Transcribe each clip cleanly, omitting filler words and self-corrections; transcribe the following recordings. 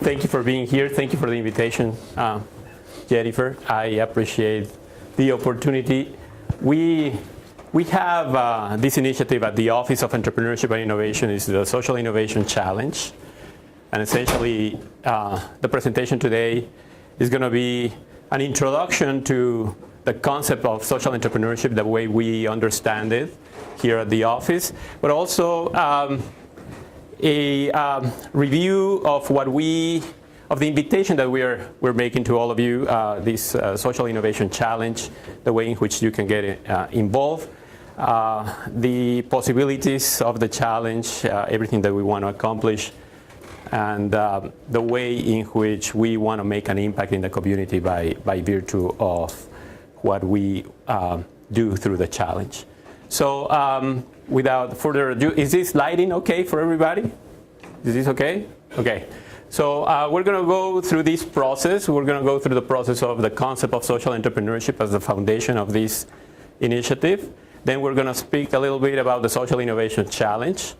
Thank you for being here. Thank you for the invitation, Jennifer. I appreciate the opportunity. We have this initiative at the Office of Entrepreneurship and Innovation. Is the Social Innovation Challenge. And essentially, the presentation today is going to be an introduction to the concept of social entrepreneurship, the way we understand it here at the office, but also a review of the invitation that we're making to all of you, this Social Innovation Challenge, the way in which you can get involved, the possibilities of the challenge, everything that we want to accomplish, and the way in which we want to make an impact in the community by virtue of what we do through the challenge. So without further ado, is this lighting okay for everybody? Is this okay? Okay. So we're going to go through this process. We're going to go through the process of the concept of social entrepreneurship as the foundation of this initiative. Then we're going to speak a little bit about the Social Innovation Challenge.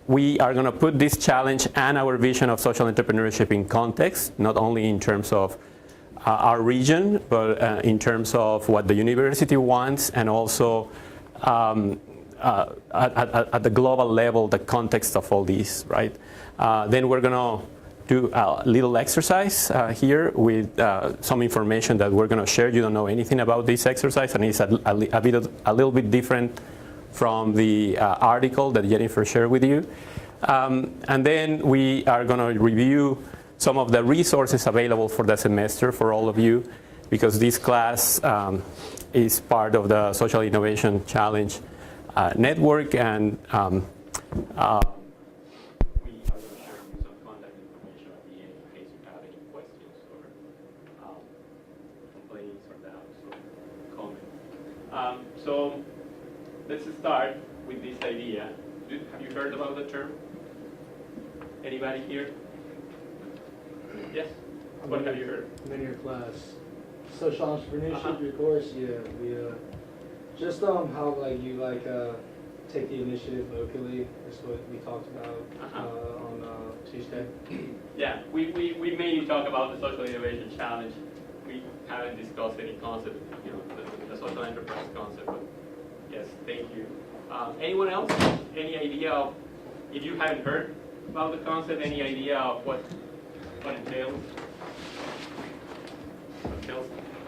We are going to put this challenge and our vision of social entrepreneurship in context, not only in terms of our region, but in terms of what the university wants, and also at the global level, the context of all these, right? Then we're going to do a little exercise here with some information that we're going to share. You don't know anything about this exercise, and it's a little bit different from the article that Jennifer shared with you. And then we are going to review some of the resources available for the semester for all of you, because this class is part of the Social Innovation Challenge network, and we are going to share some contact information at the end in case you have any questions or complaints or doubts or comments. So let's start with this idea. Have you heard about the term? Anybody here? Yes? What have you heard? I'm in your class. Social entrepreneurship, your course, yeah. We just how you take the initiative locally. That's what we talked about on Tuesday. Yeah, we mainly talk about the Social Innovation Challenge. We haven't discussed any concept, the social enterprise concept. But yes, thank you. Anyone else? Any idea of, if you haven't heard about the concept, any idea of what entails?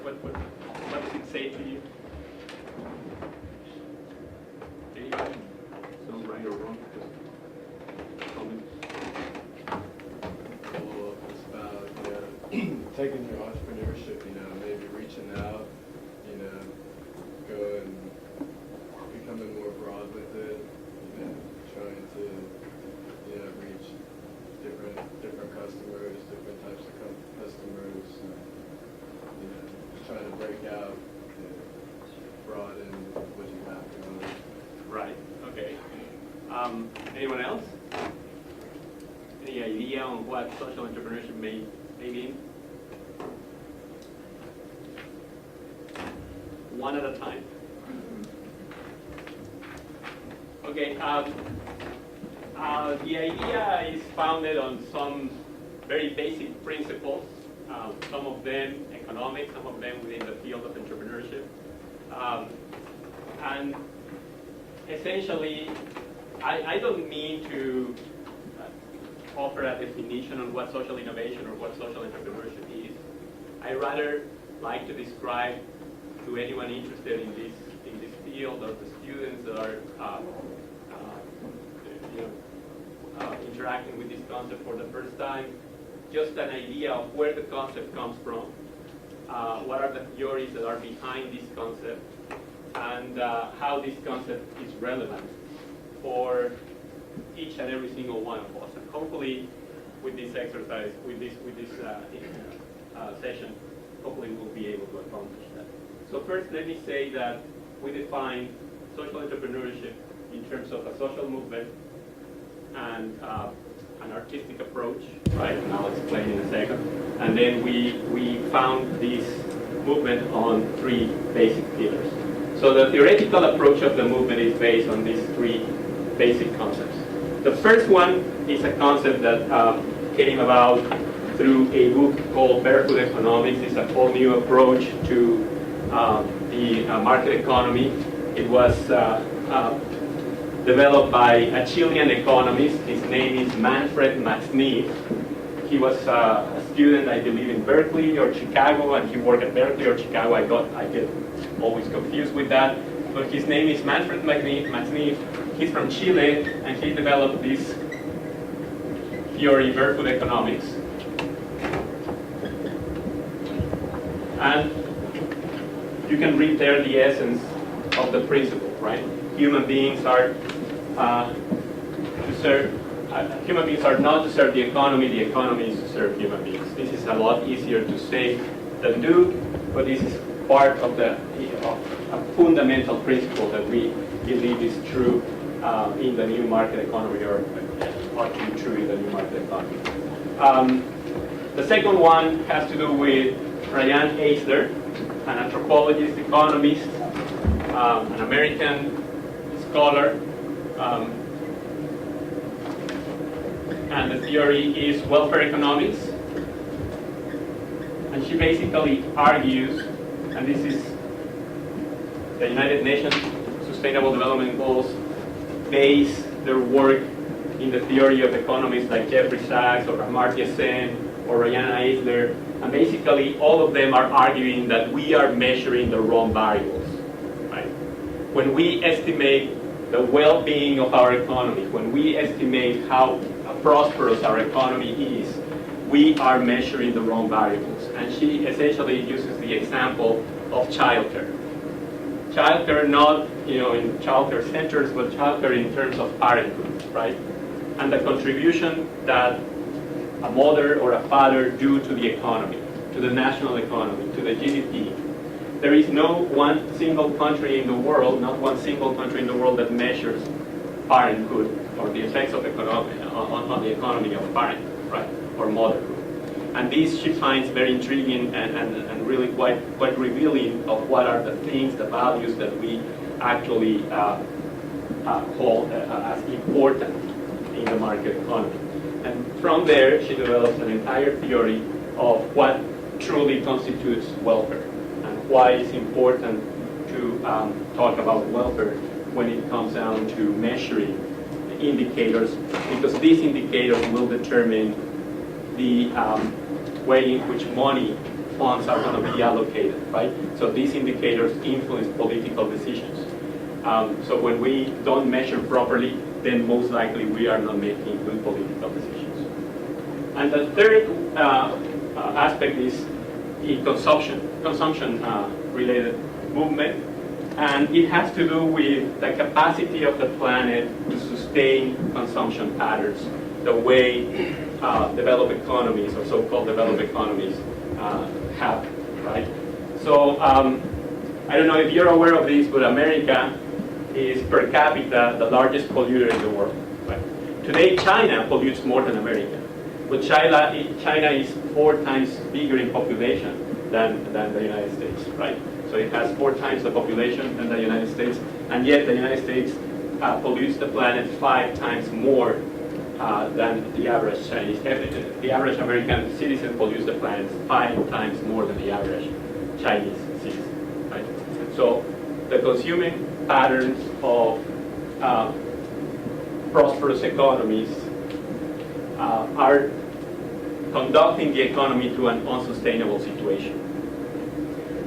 What does it say to you? Anybody? Sounds right or wrong? Comment. Well, it's about taking your entrepreneurship, maybe reaching out, go and becoming more broad with it, trying to, reach different customers, different types of customers, trying to break out, broaden what you have going on. Right. Okay. Anyone else? Any idea on what social entrepreneurship may mean? One at a time. Okay. The idea is founded on some very basic principles. Some of them economic, some of them within the field of entrepreneurship. And essentially, I don't mean to offer a definition on what social innovation or what social entrepreneurship is. I rather like to describe to anyone interested in this field, or the students that are interacting with this concept for the first time, just an idea of where the concept comes from, what are the theories that are behind this concept, and how this concept is relevant for each and every single one of us. And hopefully, with this exercise, with this session, hopefully we'll be able to accomplish that. So first, let me say that we define social entrepreneurship in terms of a social movement and an artistic approach, right? And I'll explain in a second. And then we found this movement on three basic pillars. So the theoretical approach of the movement is based on these three basic concepts. The first one is a concept that came about through a book called Barefoot Economics. It's a whole new approach to the market economy. It was developed by a Chilean economist. His name is Manfred Maxneff. He was a student, I believe, in Berkeley or Chicago, and he worked at Berkeley or Chicago. I get always confused with that. But his name is Manfred Maxneff. He's from Chile, and he developed this theory, Barefoot Economics. And you can read there the essence of the principle, right? Human beings are human beings are not to serve the economy is to serve human beings. This is a lot easier to say than do, but this is part of a fundamental principle that we believe is true in the new market economy, or ought to be true in the new market economy. The second one has to do with Ryan Eisler, an anthropologist, economist, an American scholar, and the theory is welfare economics. And she basically argues, and this is the United Nations Sustainable Development Goals base their work in the theory of economists like Jeffrey Sachs or Amartya Sen or Ryan Eisler, and basically all of them are arguing that we are measuring the wrong variables. Right? When we estimate the well-being of our economy, when we estimate how prosperous our economy is, we are measuring the wrong variables. And she essentially uses the example of childcare. Childcare not, in childcare centers, but childcare in terms of parenthood, right? And the contribution that a mother or a father do to the economy, to the national economy, to the GDP. There is no one single country in the world, not one single country in the world that measures parenthood or the effects of economy on the economy of parenthood, right, or motherhood. And this she finds very intriguing and really quite revealing of what are the things, the values that we actually hold as important in the market economy. And from there, she develops an entire theory of what truly constitutes welfare and why it's important to talk about welfare when it comes down to measuring indicators, because these indicators will determine the way in which funds are going to be allocated, right? So these indicators influence political decisions. So when we don't measure properly, then most likely we are not making good political decisions. And the third aspect is the consumption-related movement. And it has to do with the capacity of the planet to sustain consumption patterns, the way developed economies, or so-called developed economies, have, right? So I don't know if you're aware of this, but America is per capita the largest polluter in the world. Right? Today, China pollutes more than America, but China is 4 times bigger in population than the United States, right? So it has 4 times the population than the United States, and yet the United States pollutes the planet 5 times more than the average Chinese. The average American citizen pollutes the planet 5 times more than the average Chinese citizen, right? So the consuming patterns of prosperous economies are conducting the economy to an unsustainable situation.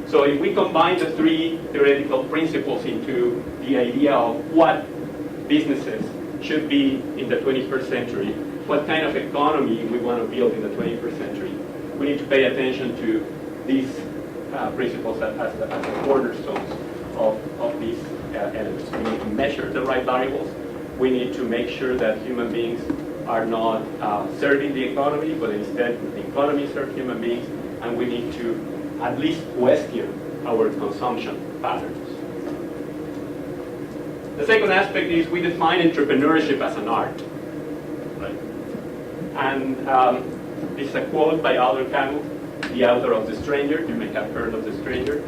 So if we combine the 3 theoretical principles into the idea of what businesses should be in the 21st century, what kind of economy we want to build in the 21st century, we need to pay attention to these principles as the cornerstones of these elements. We need to measure the right variables. We need to make sure that human beings are not serving the economy, but instead the economy serves human beings, and we need to at least question our consumption patterns. The second aspect is we define entrepreneurship as an art, right? And this is a quote by Albert Camus, the author of The Stranger. You may have heard of The Stranger.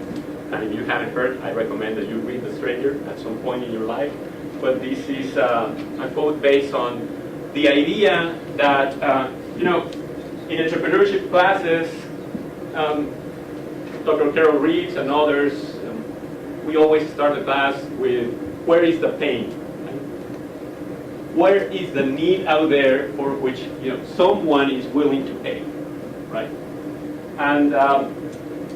And if you haven't heard, I recommend that you read The Stranger at some point in your life. But this is a quote based on the idea that you know, in entrepreneurship classes, Dr. Carol Reeves and others, we always start the class with, where is the pain? Where is the need out there for which, you know, someone is willing to pay, right? And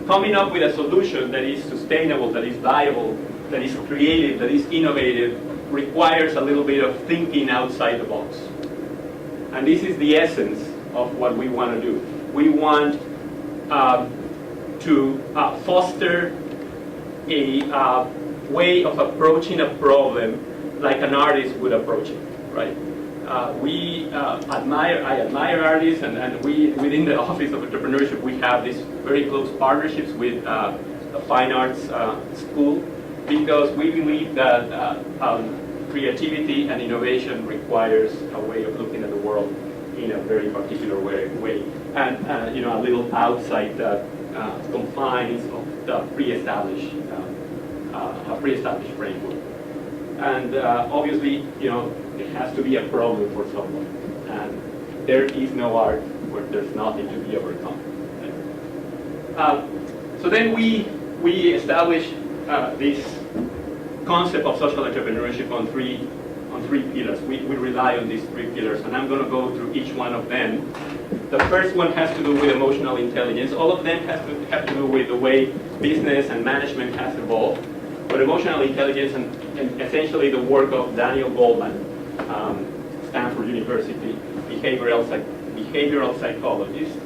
coming up with a solution that is sustainable, that is viable, that is creative, that is innovative, requires a little bit of thinking outside the box. And this is the essence of what we want to do. We want to foster a way of approaching a problem like an artist would approach it, right? I admire artists, and we, within the Office of Entrepreneurship, we have these very close partnerships with the Fine Arts School, because we believe that creativity and innovation requires a way of looking at the world in a very particular way, and you know, a little outside the confines of the pre-established framework. And obviously, you know, it has to be a problem for someone, and there is no art where there's nothing to be overcome. So then we establish this concept of social entrepreneurship on three pillars. We rely on these three pillars, and I'm going to go through each one of them. The first one has to do with emotional intelligence. All of them have to do with the way business and management has evolved. But emotional intelligence and essentially the work of Daniel Goleman, Stanford University, behavioral psychologist.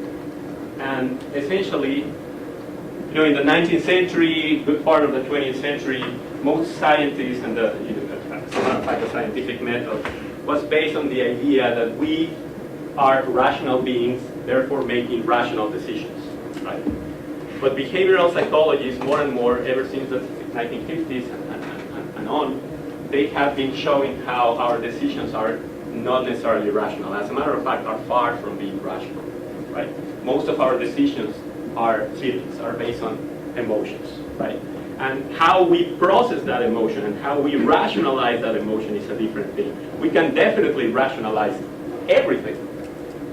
And essentially, you know, in the 19th century, good part of the 20th century, most scientists and the scientific method was based on the idea that we are rational beings, therefore making rational decisions, right? But behavioral psychologists, more and more, ever since the 1950s and on, they have been showing how our decisions are not necessarily rational. As a matter of fact, are far from being rational, right? Most of our decisions are feelings, are based on emotions, right? And how we process that emotion and how we rationalize that emotion is a different thing. We can definitely rationalize everything,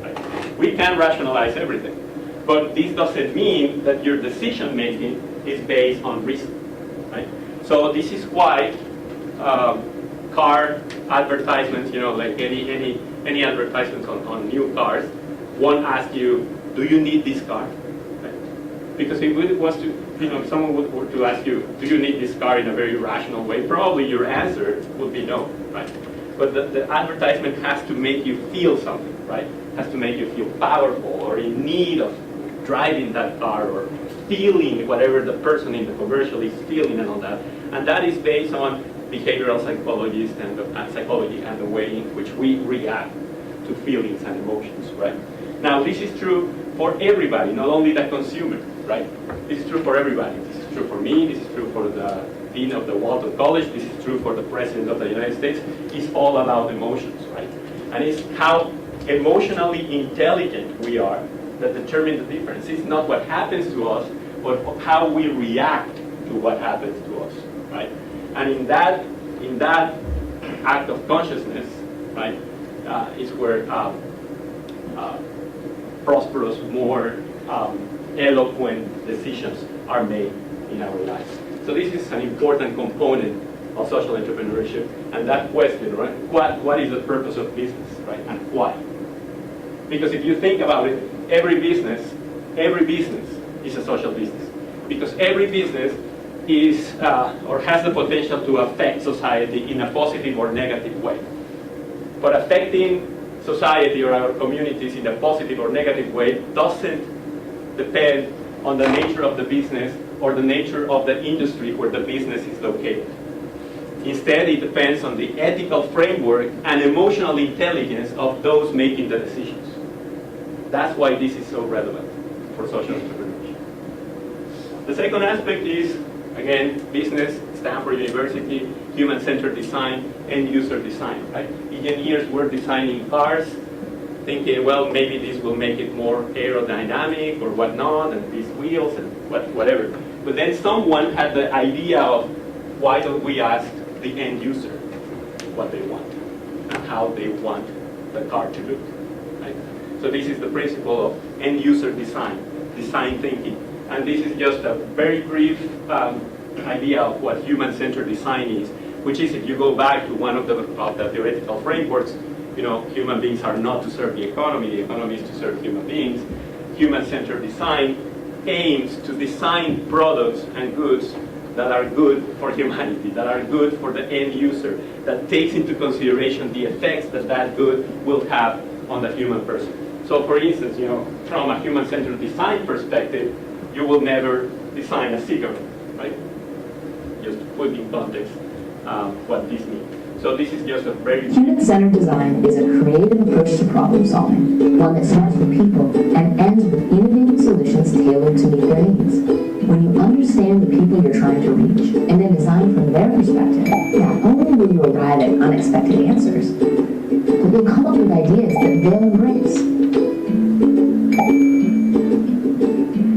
right? We can rationalize everything. But this doesn't mean that your decision making is based on reason, right? So this is why car advertisements, you know, like any advertisements on new cars, won't ask you, do you need this car? Right? Because if it was to, you know, if someone were to ask you, do you need this car in a very rational way, probably your answer would be no, right? But the advertisement has to make you feel something, right? Has to make you feel powerful or in need of driving that car or feeling whatever the person in the commercial is feeling and all that. And that is based on behavioral psychology and the way in which we react to feelings and emotions, right? Now, this is true for everybody, not only the consumer, right? This is true for everybody. This is true for me. This is true for the dean of the Walton College. This is true for the president of the United States. It's all about emotions, right? And it's how emotionally intelligent we are that determines the difference. It's not what happens to us, but how we react to what happens to us, right? And in that act of consciousness, right, is where prosperous, more eloquent decisions are made in our lives. So this is an important component of social entrepreneurship, and that question, right? What is the purpose of business, right, and why? Because if you think about it, every business is a social business, because every business is or has the potential to affect society in a positive or negative way. But affecting society or our communities in a positive or negative way doesn't depend on the nature of the business or the nature of the industry where the business is located. Instead, it depends on the ethical framework and emotional intelligence of those making the decisions. That's why this is so relevant for social entrepreneurship. The second aspect is, again, business, Stanford University, human-centered design, end-user design, right? Engineers were designing cars, thinking, well, maybe this will make it more aerodynamic or whatnot, and these wheels and whatever. But then someone had the idea of, why don't we ask the end user what they want and how they want the car to look, right? So this is the principle of end user design, design thinking. And this is just a very brief idea of what human-centered design is, which is, if you go back to one of the theoretical frameworks, you know, human beings are not to serve the economy is to serve human beings. Human-centered design aims to design products and goods that are good for humanity, that are good for the end user, that takes into consideration the effects that that good will have on the human person. So for instance, you know, from a human-centered design perspective, you will never design a cigarette, right? Just to put in context what this means. So this is just a very... Human-centered design is a creative approach to problem solving, one that starts with people and ends with innovative solutions tailored to meet their needs. When you understand the people you're trying to reach and then design from their perspective, not only will you arrive at unexpected answers, but you'll come up with ideas that they'll embrace.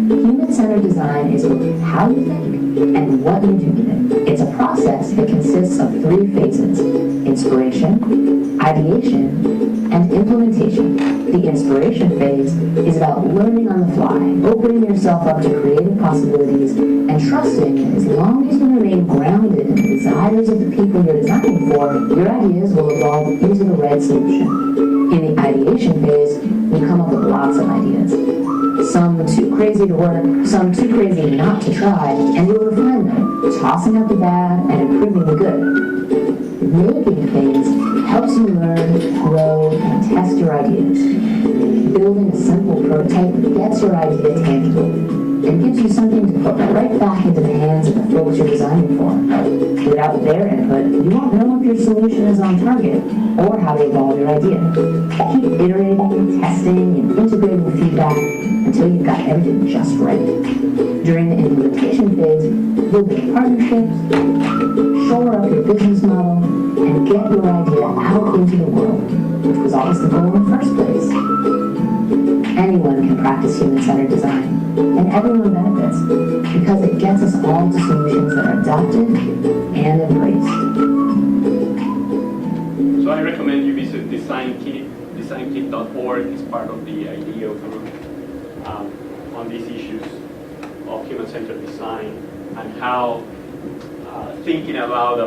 Human-centered design is both how you think and what you do with it. It's a process that consists of 3 phases: inspiration, ideation, and implementation. The inspiration phase is about learning on the fly, opening yourself up to creative possibilities, and trusting that as long as you remain grounded in the desires of the people you're designing for, your ideas will evolve into the right solution. In the ideation phase, you come up with lots of ideas. Some too crazy to work, some too crazy not to try, and you'll refine them, tossing out the bad and improving the good. Making things helps you learn, grow, and test your ideas. Building a simple prototype gets your idea tangible and gives you something to put right back into the hands of the folks you're designing for. Without their input, you won't know if your solution is on target or how to evolve your idea. Keep iterating, testing, and integrating the feedback until you've got everything just right. During the implementation phase, you'll build partnerships, shore up your business model, and get your idea out into the world, which was always the goal in the first place. Anyone can practice human-centered design, and everyone benefits, because it gets us all to solutions that are adopted and embraced. So I recommend you visit DesignKit. DesignKit.org is part of the IDEO group on these issues of human-centered design and how thinking about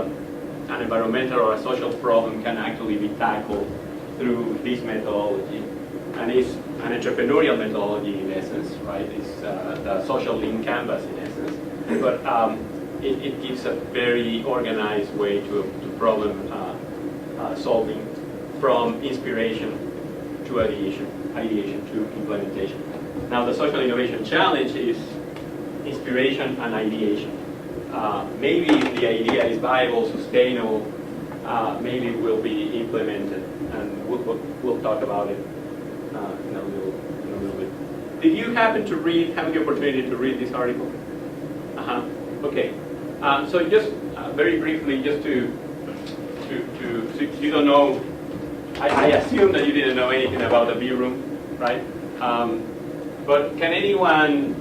an environmental or a social problem can actually be tackled through this methodology. And it's an entrepreneurial methodology in essence, right? It's the social link canvas in essence. But it gives a very organized way to problem solving, from inspiration to ideation to implementation. Now the Social Innovation Challenge is inspiration and ideation. Maybe the idea is viable, sustainable, maybe it will be implemented, and we'll talk about it in a little bit. Did you happen to have the opportunity to read this article? Okay. So just very briefly, just to you don't know, I assume that you didn't know anything about the B room, right? But can anyone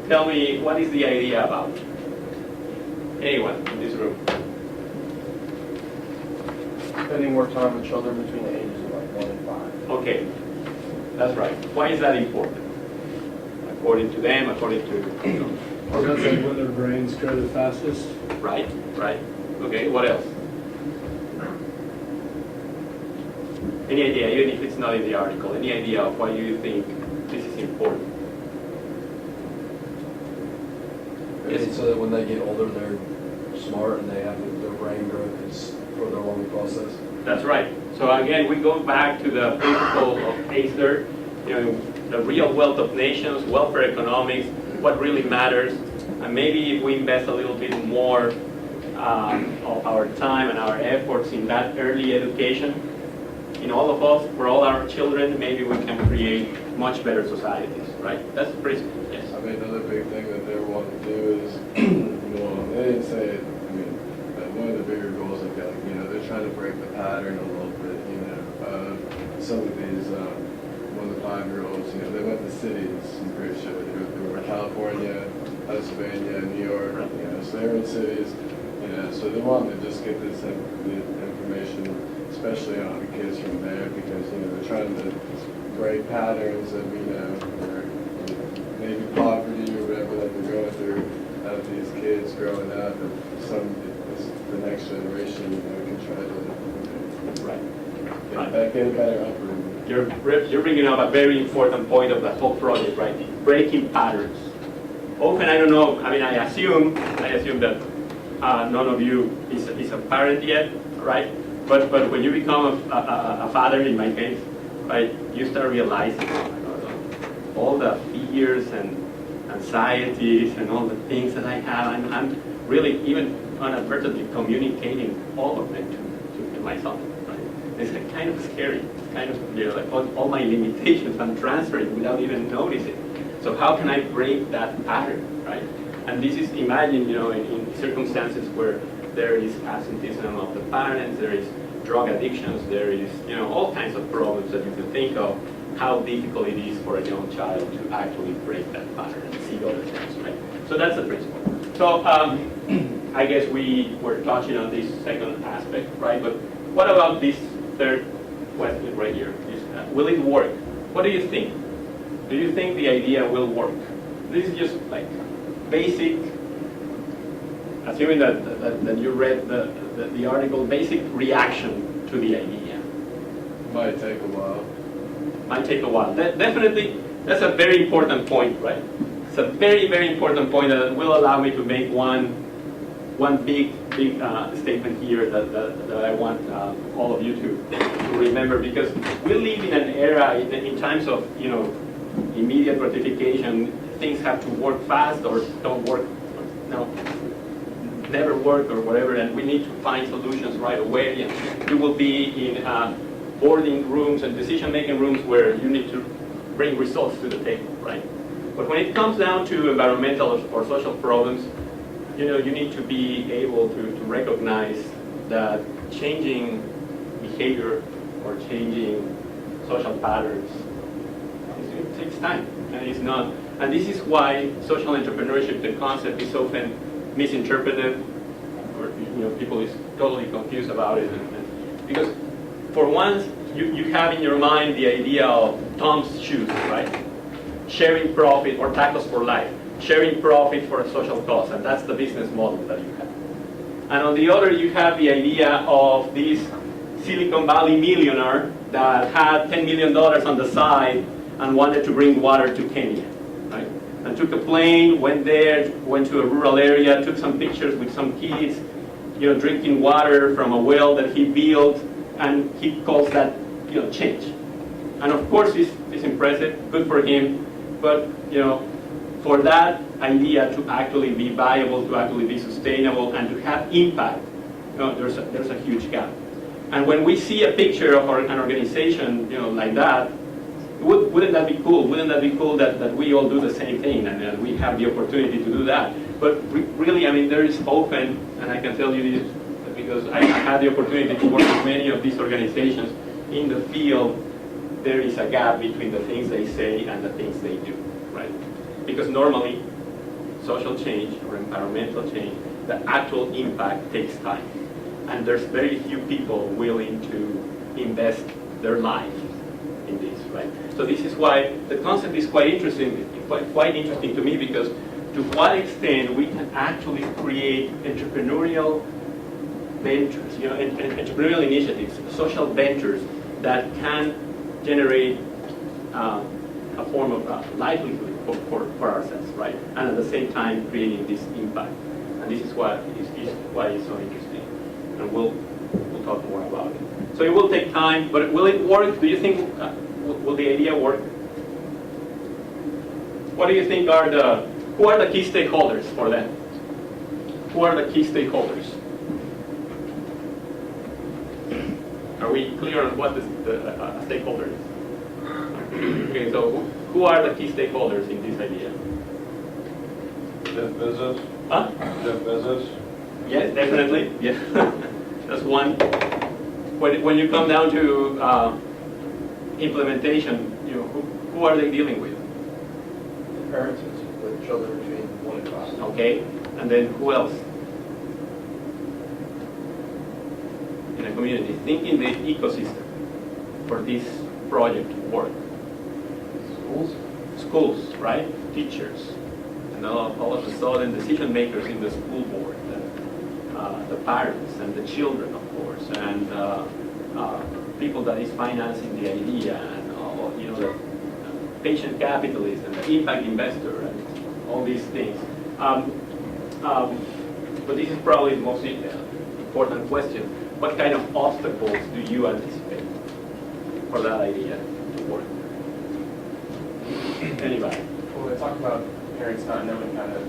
tell me what is the idea about? Anyone in this room? Spending more time with children between the ages of like 1 and 5. Okay, that's right. Why is that important? According to them, according to... That's like when their brains grow the fastest. Right. Okay, what else? Any idea, even if it's not in the article, any idea of why you think this is important? Yes. So that when they get older, they're smart and they have their brain growth is further along the process. That's right. So again, we go back to the principle of Eisler, the real wealth of nations, welfare economics, what really matters, and maybe if we invest a little bit more of our time and our efforts in that early education, in all of us, for all our children, maybe we can create much better societies, right? That's the principle, yes. I mean, another big thing that they want to do is, they didn't say it, but one of the bigger goals they've got, they're trying to break the pattern a little bit, some of these, one of the 5-year-olds, they went to cities, I'm pretty sure, they were in California, Pennsylvania, New York, so they're in cities, so they want to just get this information especially on the kids from there, because they're trying to break patterns of or maybe poverty or whatever that they're going through out of these kids growing up, and the next generation can try to get a better upbringing. You're bringing up a very important point of the whole project, right? Breaking patterns. Often, I don't know. I mean, I assume that none of you is a parent yet, right? But when you become a father, in my case, right, you start realizing all the fears and anxieties and all the things that I have. I'm really even inadvertently communicating all of them to my son. Right? It's kind of scary. It's kind of like all my limitations I'm transferring without even noticing. So how can I break that pattern, right? And this is, imagine, in circumstances where there is absenteeism of the parents, there is drug addictions, there is, all kinds of problems that you can think of, how difficult it is for a young child to actually break that pattern and see other things, right? So that's the principle. So I guess we were touching on this second aspect, right? But what about this third question right here? Will it work? What do you think? Do you think the idea will work? This is just like basic, assuming that you read the article, basic reaction to the idea. Might take a while. Might take a while. Definitely, that's a very important point, right? It's a very, very important point that will allow me to make one big statement here that I want all of you to remember, because we live in an era in times of immediate gratification. Things have to work fast or don't work, never work or whatever, and we need to find solutions right away. And you will be in boarding rooms and decision-making rooms where you need to bring results to the table, right? But when it comes down to environmental or social problems, you need to be able to recognize that changing behavior or changing social patterns, it takes time, and it's not. And this is why social entrepreneurship, the concept, is often misinterpreted, or people is totally confused about it. Because for once, you have in your mind the idea of Tom's shoes, right? Sharing profit, or tacos for life. Sharing profit for a social cause, and that's the business model that you have. And on the other, you have the idea of this Silicon Valley millionaire that had $10 million on the side and wanted to bring water to Kenya, right? And took a plane, went there, went to a rural area, took some pictures with some kids, drinking water from a well that he built, and he calls that, change. And of course, it's impressive, good for him, but, for that idea to actually be viable, to actually be sustainable, and to have impact, there's a huge gap. And when we see a picture of an organization, like that, wouldn't that be cool? Wouldn't that be cool that we all do the same thing and we have the opportunity to do that? But really, I mean, there is often, and I can tell you this because I had the opportunity to work with many of these organizations in the field, there is a gap between the things they say and the things they do, right? Because normally, social change or environmental change, the actual impact takes time. And there's very few people willing to invest their life in this, right? So this is why the concept is quite interesting to me, because to what extent we can actually create entrepreneurial ventures, entrepreneurial initiatives, social ventures that can generate a form of livelihood for ourselves, right? And at the same time creating this impact. And this is why it's so interesting. And we'll talk more about it. So it will take time, but will it work? Do you think, will the idea work? What do you think who are the key stakeholders for that? Who are the key stakeholders? Are we clear on what a stakeholder is? Okay, so who are the key stakeholders in this idea? Jeff Bezos? Huh? Jeff Bezos? Yes, definitely. Yeah, that's one. When you come down to implementation, who are they dealing with? Parents with children between 1 and 5. Okay, and then who else? In a a community, think in the ecosystem for this project to work. Schools, right? Teachers. And all of a sudden, decision makers in the school board, the parents and the children, of course, and people that is financing the idea, and the patient capitalist and the impact investor, and all these things. But this is probably the most important question. What kind of obstacles do you anticipate for that idea to work? Anybody? Well, they talk about parents not knowing how to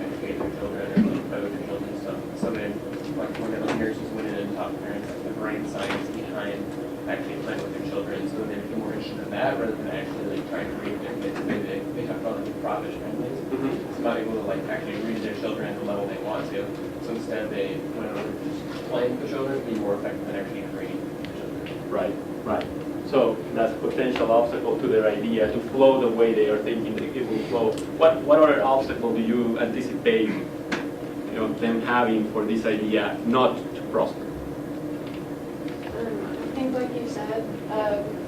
educate their children or play with their children and stuff. So they, like one of the nurses went in and taught parents like the brain science behind actually playing with their children, so they become more interested in that rather than actually like trying to read their kids. They talk about like Prof families. It's not able to like actually read their children at the level they want to. So instead they went over to just playing with the children, be more effective than actually reading the children. Right. So that's a potential obstacle to their idea to flow the way they are thinking it will flow. What other obstacle do you anticipate, them having for this idea not to prosper? I think, like you said,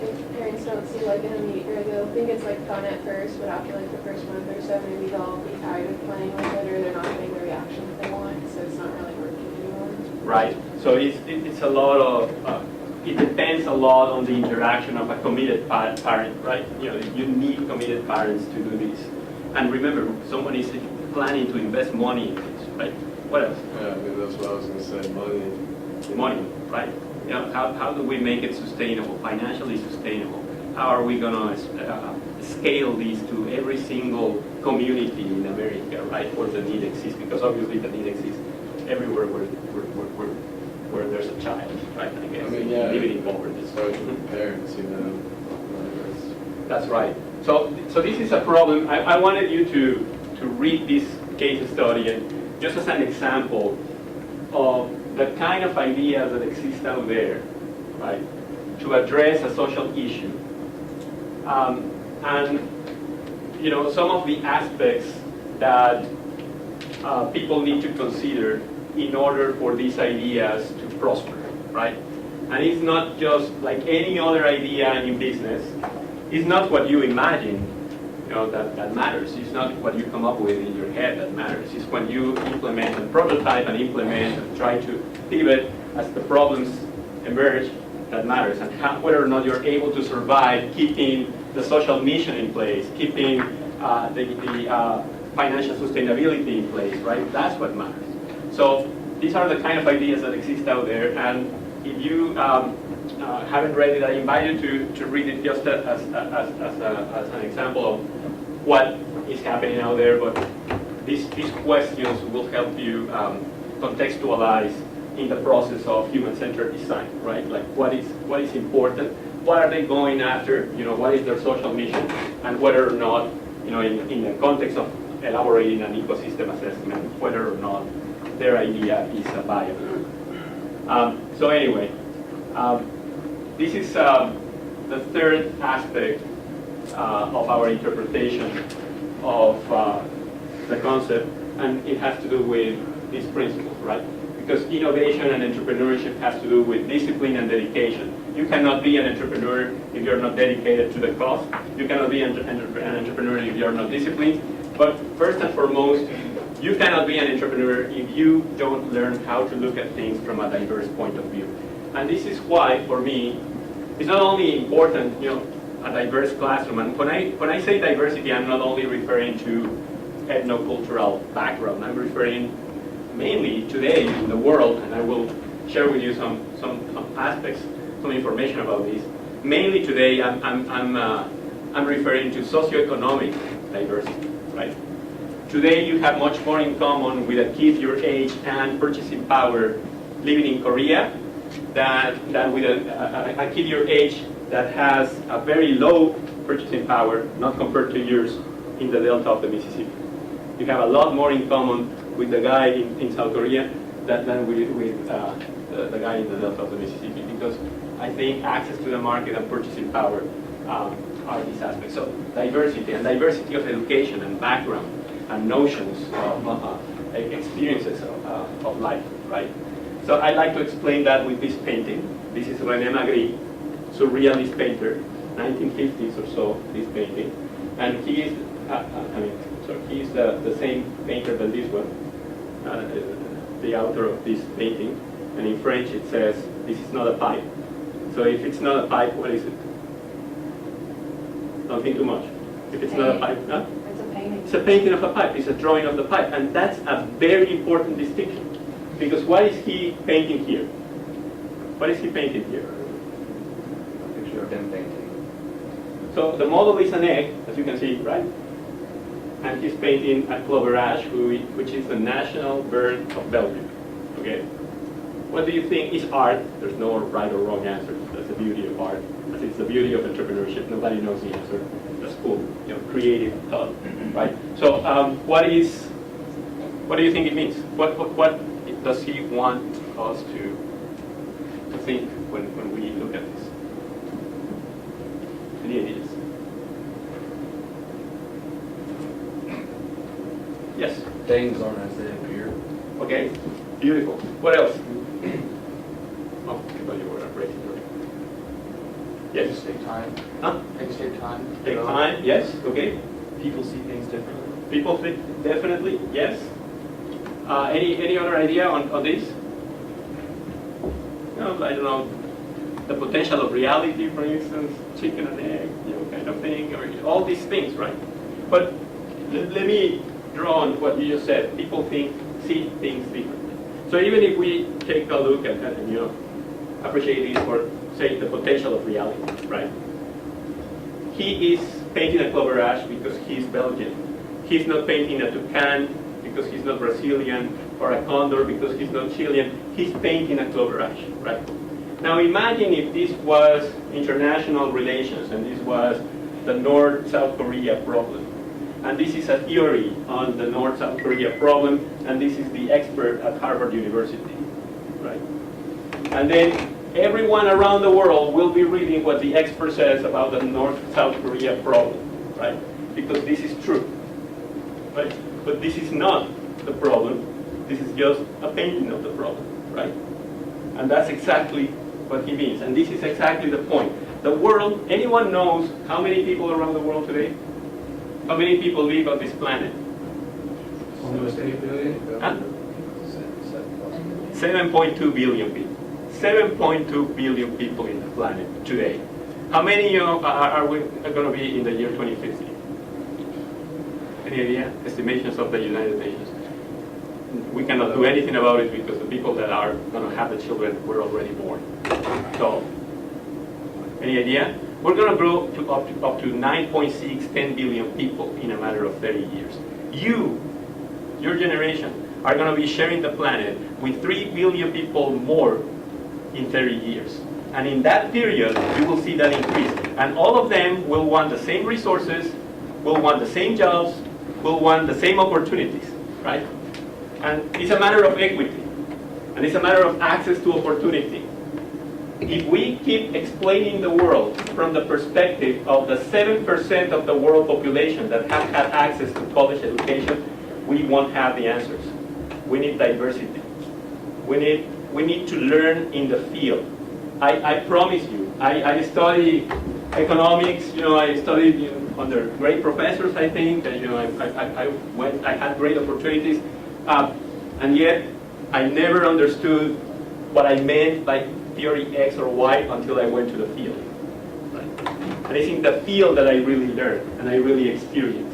if parents don't see like an immediate, or they'll think it's like fun at first, but after like the first month or so, maybe they'll be tired of playing with it, or they're not getting the reaction that they want, so it's not really working anymore. Right. So it's a lot of. It depends a lot on the interaction of a committed parent, right? You need committed parents to do this. And remember, someone is planning to invest money in this, right? What else? Yeah, I mean, that's what I was going to say, money. Money, right? How do we make it sustainable, financially sustainable? How are we going to scale these to every single community in America, right, where the need exists? Because obviously the need exists everywhere where there's a child, right? I guess. I mean, yeah, living in poverty. It starts with parents, That's right. So this is a problem. I wanted you to read this case study, and just as an example of the kind of ideas that exist out there, right, to address a social issue. And some of the aspects that people need to consider in order for these ideas to prosper, right? And it's not just like any other idea in business. It's not what you imagine, that matters. It's not what you come up with in your head that matters. It's when you implement and prototype and implement and try to pivot as the problems emerge that matters, and whether or not you're able to survive keeping the social mission in place, keeping the financial sustainability in place, right? That's what matters. So these are the kind of ideas that exist out there, and if you haven't read it, I invite you to read it just as an example of what is happening out there. But these questions will help you contextualize in the process of human-centered design, right? Like what is important, what are they going after, what is their social mission, and whether or not, in the context of elaborating an ecosystem assessment, whether or not their idea is viable. So anyway, this is the third aspect of our interpretation of the concept, and it has to do with these principles, right? Because innovation and entrepreneurship has to do with discipline and dedication. You cannot be an entrepreneur if you're not dedicated to the cause. You cannot be an entrepreneur if you're not disciplined. But first and foremost, you cannot be an entrepreneur if you don't learn how to look at things from a diverse point of view. And this is why, for me, it's not only important, a diverse classroom. And when I say diversity, I'm not only referring to ethnocultural background. I'm referring mainly today in the world, and I will share with you some aspects, some information about this. Mainly today, I'm referring to socioeconomic diversity, right? Today, you have much more in common with a kid your age and purchasing power living in Korea than with a kid your age that has a very low purchasing power, not compared to yours, in the delta of the Mississippi. You have a lot more in common with the guy in South Korea than with the guy in the delta of the Mississippi, because I think access to the market and purchasing power are these aspects. So diversity, and diversity of education and background and notions of experiences of life, right? So I like to explain that with this painting. This is René Magritte, surrealist painter, 1950s or so, this painting. And he is, he is the same painter than this one, the author of this painting. And in French it says, this is not a pipe. So if it's not a pipe, what is it? Don't think too much. If it's not a pipe, huh? It's a painting. It's a painting of a pipe. It's a drawing of the pipe. And that's a very important distinction. Because what is he painting here? What is he painting here? A picture of him painting. So the model is an egg, as you can see, right? And he's painting a clover ash, which is the national bird of Belgium. Okay? What do you think is art? There's no right or wrong answer. That's the beauty of art. It's the beauty of entrepreneurship. Nobody knows the answer. That's cool. Creative thought, right? So what do you think it means? What does he want us to think when we look at this? Any ideas? Yes? Things aren't as they appear. Okay, beautiful. What else? Oh, I thought you were breaking your Yes? Things take time. Huh? Things take time. Take time, yes, okay. People see things differently. People think, definitely, yes. Any other idea on this? No, I don't know. The potential of reality, for instance, chicken and egg, kind of thing, or all these things, right? But let me draw on what you just said. People see things differently. So even if we take a look and appreciate this for, say, the potential of reality, right? He is painting a clover ash because he's Belgian. He's not painting a toucan because he's not Brazilian, or a condor because he's not Chilean. He's painting a clover ash, right? Now imagine if this was international relations and this was the North-South Korea problem. And this is a theory on the North-South Korea problem, and this is the expert at Harvard University, right? And then everyone around the world will be reading what the expert says about the North-South Korea problem, right? Because this is true, right? But this is not the problem. This is just a painting of the problem, right? And that's exactly what he means. And this is exactly the point. The world, anyone knows how many people around the world today? How many people live on this planet? Almost 8 billion. Huh? 7.2 billion people. 7.2 billion people in the planet today. How many are going to be in the year 2050? Any idea? Estimations of the United Nations. We cannot do anything about it because the people that are going to have the children were already born. So, any idea? We're going to grow to up to 9.6, 10 billion people in a matter of 30 years. Your generation, are going to be sharing the planet with 3 billion people more in 30 years. And in that period, you will see that increase. And all of them will want the same resources, will want the same jobs, will want the same opportunities, right? And it's a matter of equity. And it's a matter of access to opportunity. If we keep explaining the world from the perspective of the 7% of the world population that have had access to college education, we won't have the answers. We need diversity. We need to learn in the field. I promise you, I study economics, I studied under great professors, I think, I had great opportunities, and yet I never understood what I meant by theory X or Y until I went to the field. Right? And it's in the field that I really learn, and I really experience.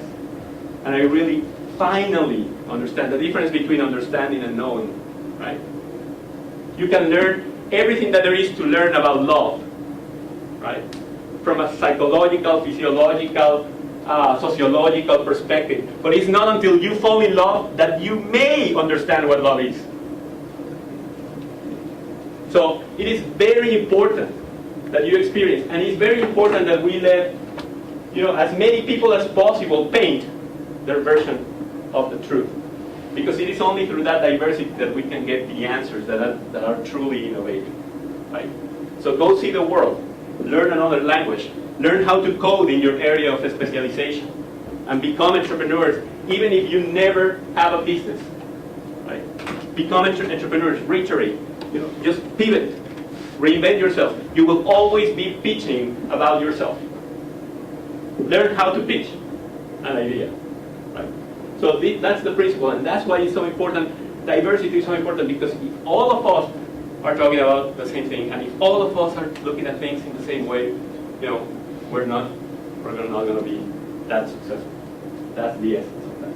And I really finally understand the difference between understanding and knowing, right? You can learn everything that there is to learn about love, right? From a psychological, physiological, sociological perspective. But it's not until you fall in love that you may understand what love is. So it is very important that you experience, and it's very important that we let, as many people as possible paint their version of the truth. Because it is only through that diversity that we can get the answers that are truly innovative, right? So go see the world, learn another language, learn how to code in your area of specialization, and become entrepreneurs, even if you never have a business, right? Become entrepreneurs, reiterate. just pivot, reinvent yourself. You will always be pitching about yourself. Learn how to pitch an idea, right? So that's the principle, and that's why it's so important. Diversity is so important, because if all of us are talking about the same thing, and if all of us are looking at things in the same way, we're not going to be that successful. That's the essence of that.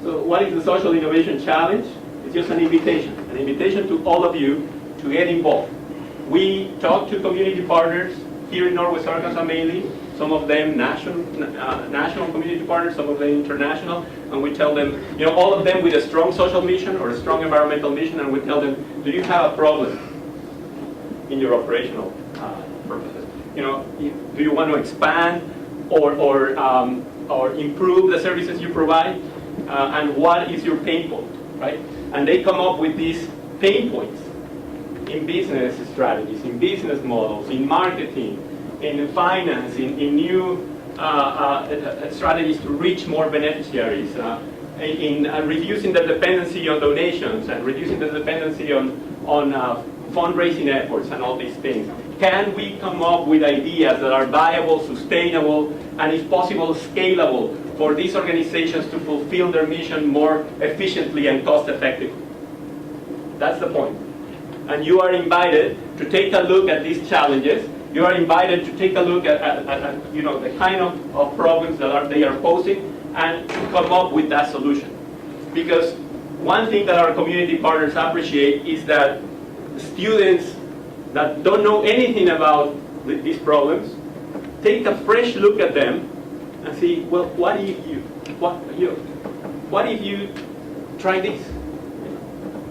So what is the Social Innovation Challenge? It's just an invitation to all of you to get involved. We talk to community partners here in Northwest Arkansas mainly, some of them national community partners, some of them international, and we tell them, all of them with a strong social mission or a strong environmental mission, and we tell them, do you have a problem in your operational purposes? Do you want to expand or improve the services you provide? And what is your pain point, right? And they come up with these pain points in business strategies, in business models, in marketing, in finance, in new strategies to reach more beneficiaries, in reducing the dependency on donations and reducing the dependency on fundraising efforts and all these things. Can we come up with ideas that are viable, sustainable, and if possible, scalable for these organizations to fulfill their mission more efficiently and cost effectively? That's the point. And you are invited to take a look at these challenges. You are invited to take a look at the kind of problems that they are posing and to come up with that solution. Because one thing that our community partners appreciate is that students that don't know anything about these problems take a fresh look at them and see, well, what if you try this?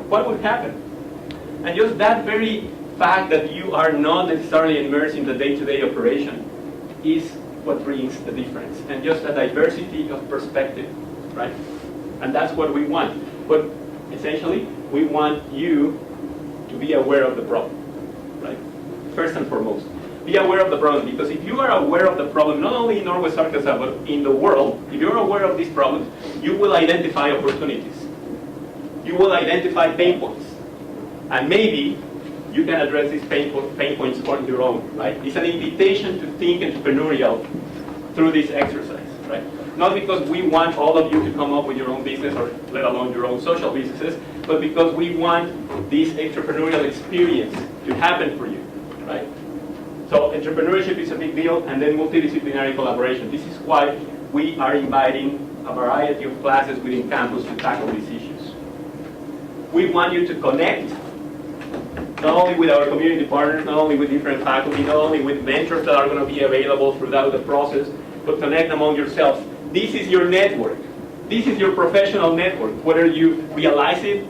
What would happen? And just that very fact that you are not necessarily immersed in the day-to-day operation is what brings the difference. And just a diversity of perspective, right? And that's what we want. But essentially, we want you to be aware of the problem, right? First and foremost. Be aware of the problem, because if you are aware of the problem, not only in Northwest Arkansas, but in the world, if you're aware of these problems, you will identify opportunities. You will identify pain points. And maybe you can address these pain points on your own, right? It's an invitation to think entrepreneurial through this exercise, right? Not because we want all of you to come up with your own business, or let alone your own social businesses, but because we want this entrepreneurial experience to happen for you, right? So entrepreneurship is a big deal, and then multidisciplinary collaboration. This is why we are inviting a variety of classes within campus to tackle these issues. We want you to connect, not only with our community partners, not only with different faculty, not only with mentors that are going to be available throughout the process, but connect among yourselves. This is your network. This is your professional network, whether you realize it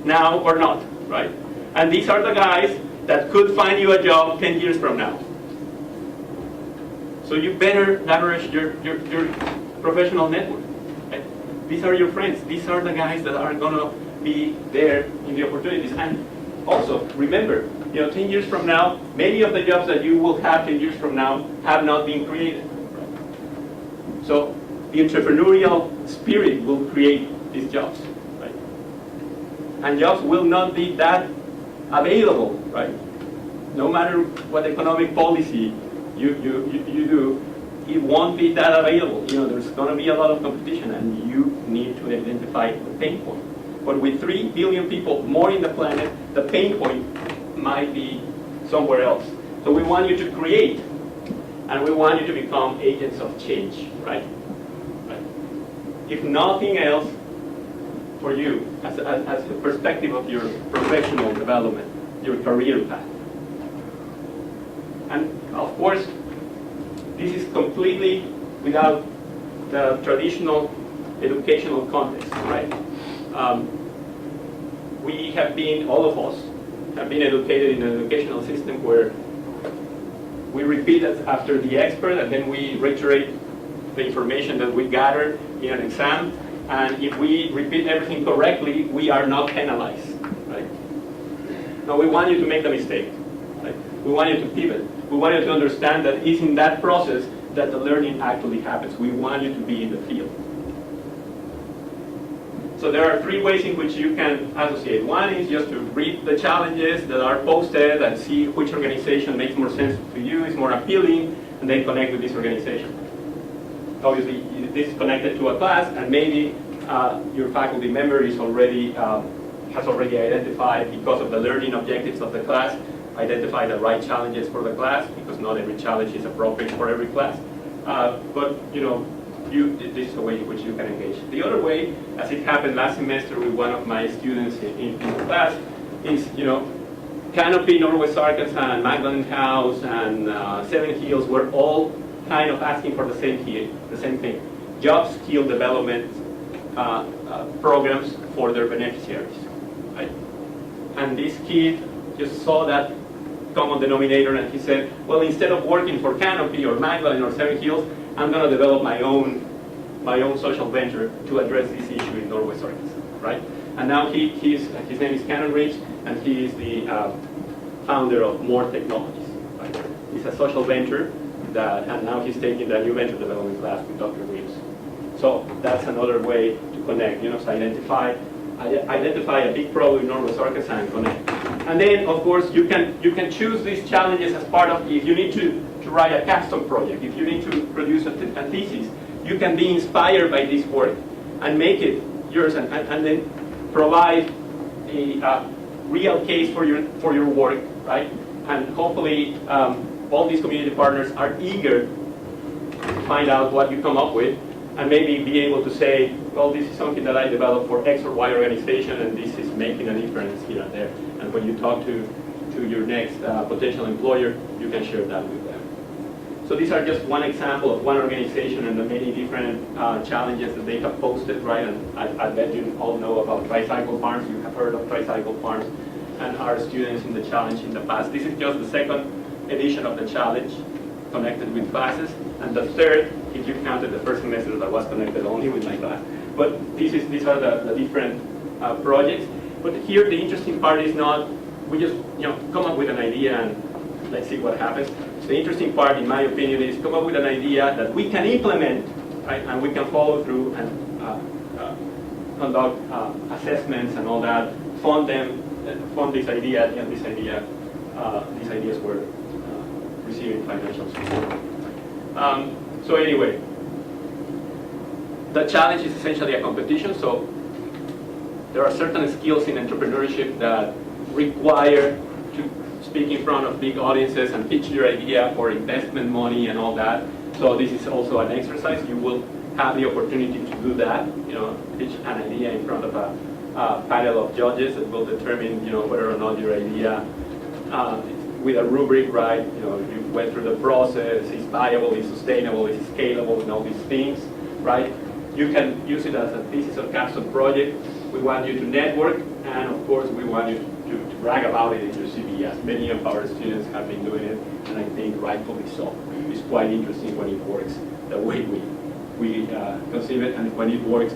now or not, right? And these are the guys that could find you a job 10 years from now. So you better leverage your professional network. Right? These are your friends. These are the guys that are going to be there in the opportunities. And also, remember, 10 years from now, many of the jobs that you will have 10 years from now have not been created. So the entrepreneurial spirit will create these jobs, right? And jobs will not be that available, right? No matter what economic policy you do, it won't be that available. There's going to be a lot of competition, and you need to identify the pain point. But with 3 billion people more in the planet, the pain point might be somewhere else. So we want you to create, and we want you to become agents of change, right? If nothing else, for you, as a perspective of your professional development, your career path. And of course, this is completely without the traditional educational context, right? We have been, all of us, have been educated in an educational system where we repeat after the expert, and then we reiterate the information that we gathered in an exam. And if we repeat everything correctly, we are not penalized, right? No, we want you to make the mistake, right? We want you to pivot. We want you to understand that it's in that process that the learning actually happens. We want you to be in the field. So there are three ways in which you can associate. One is just to read the challenges that are posted and see which organization makes more sense to you, is more appealing, and then connect with this organization. Obviously, this is connected to a class, and maybe your faculty member is already has already identified, because of the learning objectives of the class, identify the right challenges for the class, because not every challenge is appropriate for every class. But this is a way in which you can engage. The other way, as it happened last semester with one of my students in class, is Canopy, Northwest Arkansas, and Magdalene House, and Seven Hills were all kind of asking for the same thing: job skill development programs for their beneficiaries. Right? And this kid just saw that common denominator, and he said, well, instead of working for Canopy or Magdalene or Seven Hills, I'm going to develop my own social venture to address this issue in Northwest Arkansas, right? And now his name is Cannon Rich, and he is the founder of More Technologies. Right? It's a social venture and now he's taking the new venture development class with Dr. Reeves. So that's another way to connect. So identify a big problem in Northwest Arkansas and connect. And then, of course, you can choose these challenges as part of, if you need to write a capstone project, if you need to produce a thesis, you can be inspired by this work and make it yours, and then provide a real case for your work, right? And hopefully all these community partners are eager to find out what you come up with, and maybe be able to say, well, this is something that I developed for X or Y organization, and this is making a difference here and there. And when you talk to your next potential employer, you can share that with them. So these are just one example of one organization and the many different challenges that they have posted, right? And I bet you all know about Tricycle Farms. You have heard of Tricycle Farms and our students in the challenge in the past. This is just the second edition of the challenge connected with classes, and the third, if you counted the first semester, that was connected only with my class. But these are the different projects. But here the interesting part is not, we just come up with an idea and let's see what happens. The interesting part, in my opinion, is come up with an idea that we can implement, right? And we can follow through and conduct assessments and all that, fund this idea, and these ideas were receiving financial support. So anyway, the challenge is essentially a competition. So there are certain skills in entrepreneurship that require to speak in front of big audiences and pitch your idea for investment money and all that. So this is also an exercise. You will have the opportunity to do that. Pitch an idea in front of a panel of judges that will determine, whether or not your idea, with a rubric, right? You went through the process. It's viable, it's sustainable, it's scalable, and all these things, right? You can use it as a thesis or capstone project. We want you to network, and of course, we want you to brag about it in your CV, as many of our students have been doing it, and I think rightfully so. It's quite interesting when it works the way we conceive it, and when it works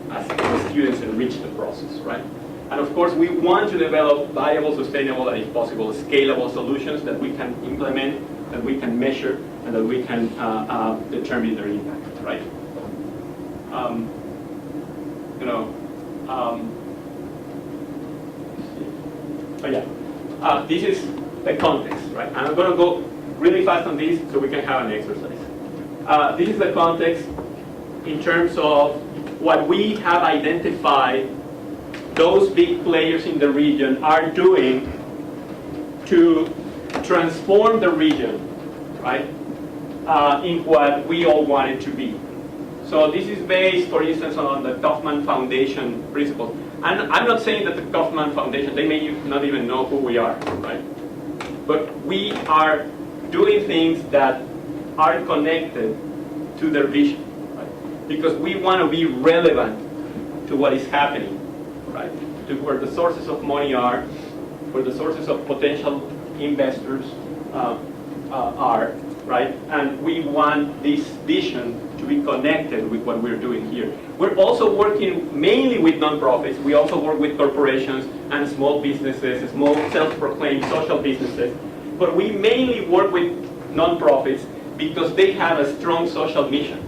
as the students enrich the process, right? And of course, we want to develop viable, sustainable, and if possible, scalable solutions that we can implement, that we can measure, and that we can determine their impact, right? This is the context, right? And I'm going to go really fast on this so we can have an exercise. This is the context in terms of what we have identified those big players in the region are doing to transform the region, right, in what we all want it to be. So this is based, for instance, on the Kaufman Foundation principles. And I'm not saying that the Kaufman Foundation, they may not even know who we are, right? But we are doing things that are connected to their vision, right? Because we want to be relevant to what is happening, right? To where the sources of money are, where the sources of potential investors are, right? And we want this vision to be connected with what we're doing here. We're also working mainly with nonprofits. We also work with corporations and small businesses, small self-proclaimed social businesses. But we mainly work with nonprofits because they have a strong social mission.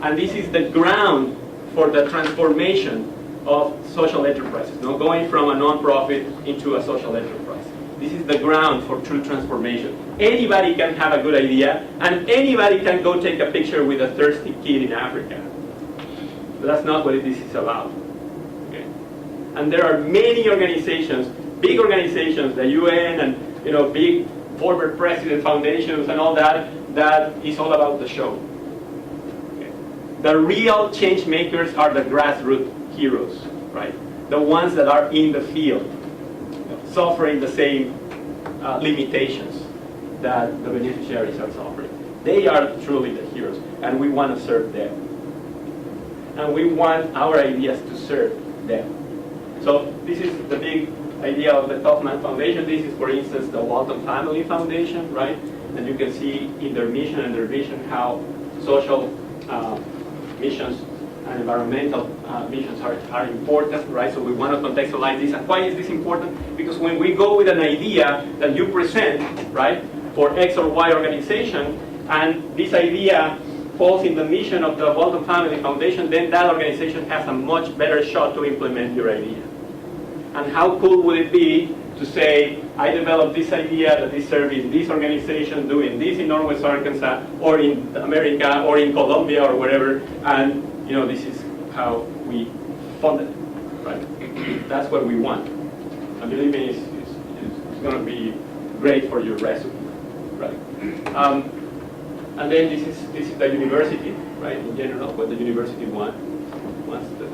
And this is the ground for the transformation of social enterprises, going from a non-profit into a social enterprise. This is the ground for true transformation. Anybody can have a good idea, and anybody can go take a picture with a thirsty kid in Africa. But that's not what this is about. Okay? And there are many organizations, big organizations, the UN and big former president foundations and all that, that is all about the show. Okay? The real change makers are the grassroots heroes, right? The ones that are in the field, suffering the same limitations that the beneficiaries are suffering. They are truly the heroes, and we want to serve them. And we want our ideas to serve them. So this is the big idea of the Kaufman Foundation. This is, for instance, the Walton Family Foundation, right? And you can see in their mission and their vision how social missions and environmental missions are important, right? So we want to contextualize this. And why is this important? Because when we go with an idea that you present, right, for X or Y organization, and this idea falls in the mission of the Walton Family Foundation, then that organization has a much better shot to implement your idea. And how cool would it be to say, I developed this idea that is serving this organization, doing this in Northwest Arkansas, or in America, or in Colombia, or wherever, and this is how we fund it, right? That's what we want. And believe me, it's going to be great for your resume, right? And then this is the university, right? In general, what the university wants the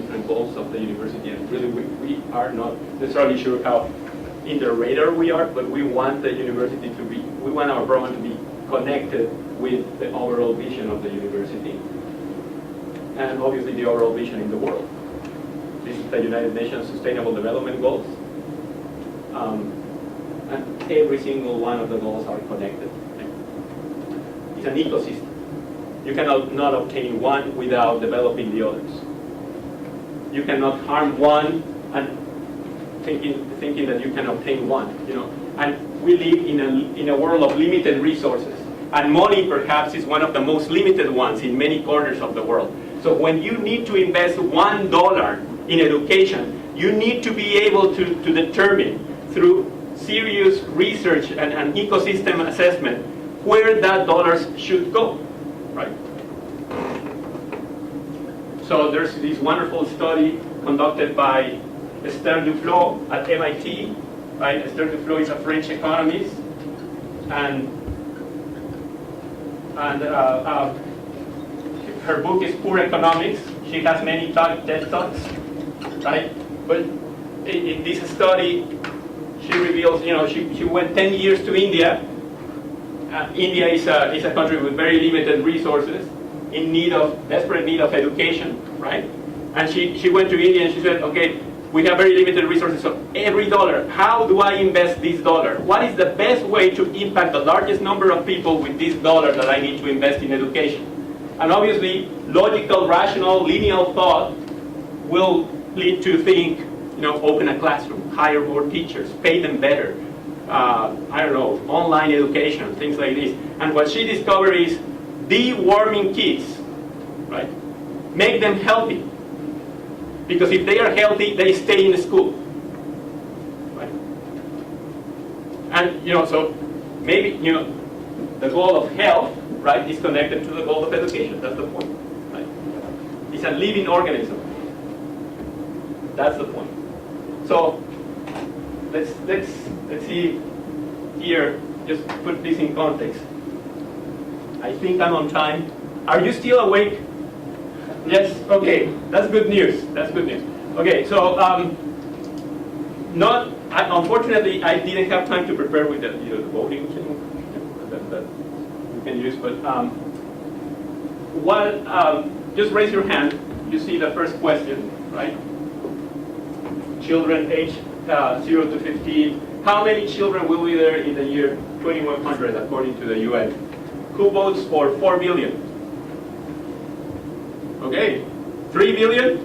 different goals of the university, and really we are not necessarily sure how in the radar we are, but we want the university to be, we want our program to be connected with the overall vision of the university, and obviously the overall vision in the world. This is the United Nations Sustainable Development Goals, and every single one of the goals are connected. It's an ecosystem. You cannot not obtain one without developing the others. You cannot harm one and thinking that you can obtain one. And we live in a world of limited resources, and money perhaps is one of the most limited ones in many corners of the world. So when you need to invest $1 in education, you need to be able to determine through serious research and ecosystem assessment where that dollars should go, right? So there's this wonderful study conducted by Esther Duflo at MIT, right? Esther Duflo is a French economist, and her book is Poor Economics. She has many TED Talks, right? But in this study, she reveals, she went 10 years to India. India is a country with very limited resources, in desperate need of education, right? And she went to India and she said, okay, we have very limited resources, so every dollar, how do I invest this dollar? What is the best way to impact the largest number of people with this dollar that I need to invest in education? And obviously, logical, rational, linear thought will lead to think, open a classroom, hire more teachers, pay them better, online education, things like this. And what she discovered is deworming kids, right? Make them healthy. Because if they are healthy, they stay in school, right? And, so maybe, the goal of health, right, is connected to the goal of education. That's the point, right? It's a living organism. That's the point. So let's see here, just put this in context. I think I'm on time. Are you still awake? Yes? Okay, that's good news. That's good news. Okay, so unfortunately, I didn't have time to prepare with the voting thing that we can use, but just raise your hand. You see the first question, right? Children age 0 to 15. How many children will be there in the year 2100 according to the UN? Who votes for 4 billion? Okay. 3 billion?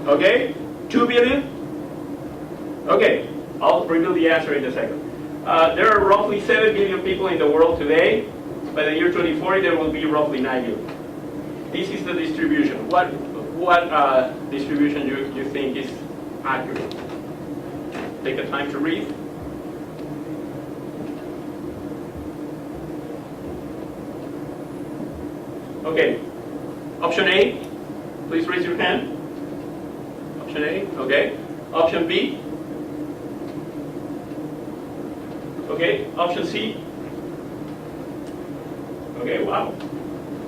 Okay. 2 billion? Okay. I'll reveal the answer in a second. There are roughly 7 billion people in the world today. By the year 2040, there will be roughly 9 billion. This is the distribution. what distribution you think is accurate. Take the time to read. Okay, option A, please raise your hand. Option A, okay. Option B. Okay, option C. Okay, wow.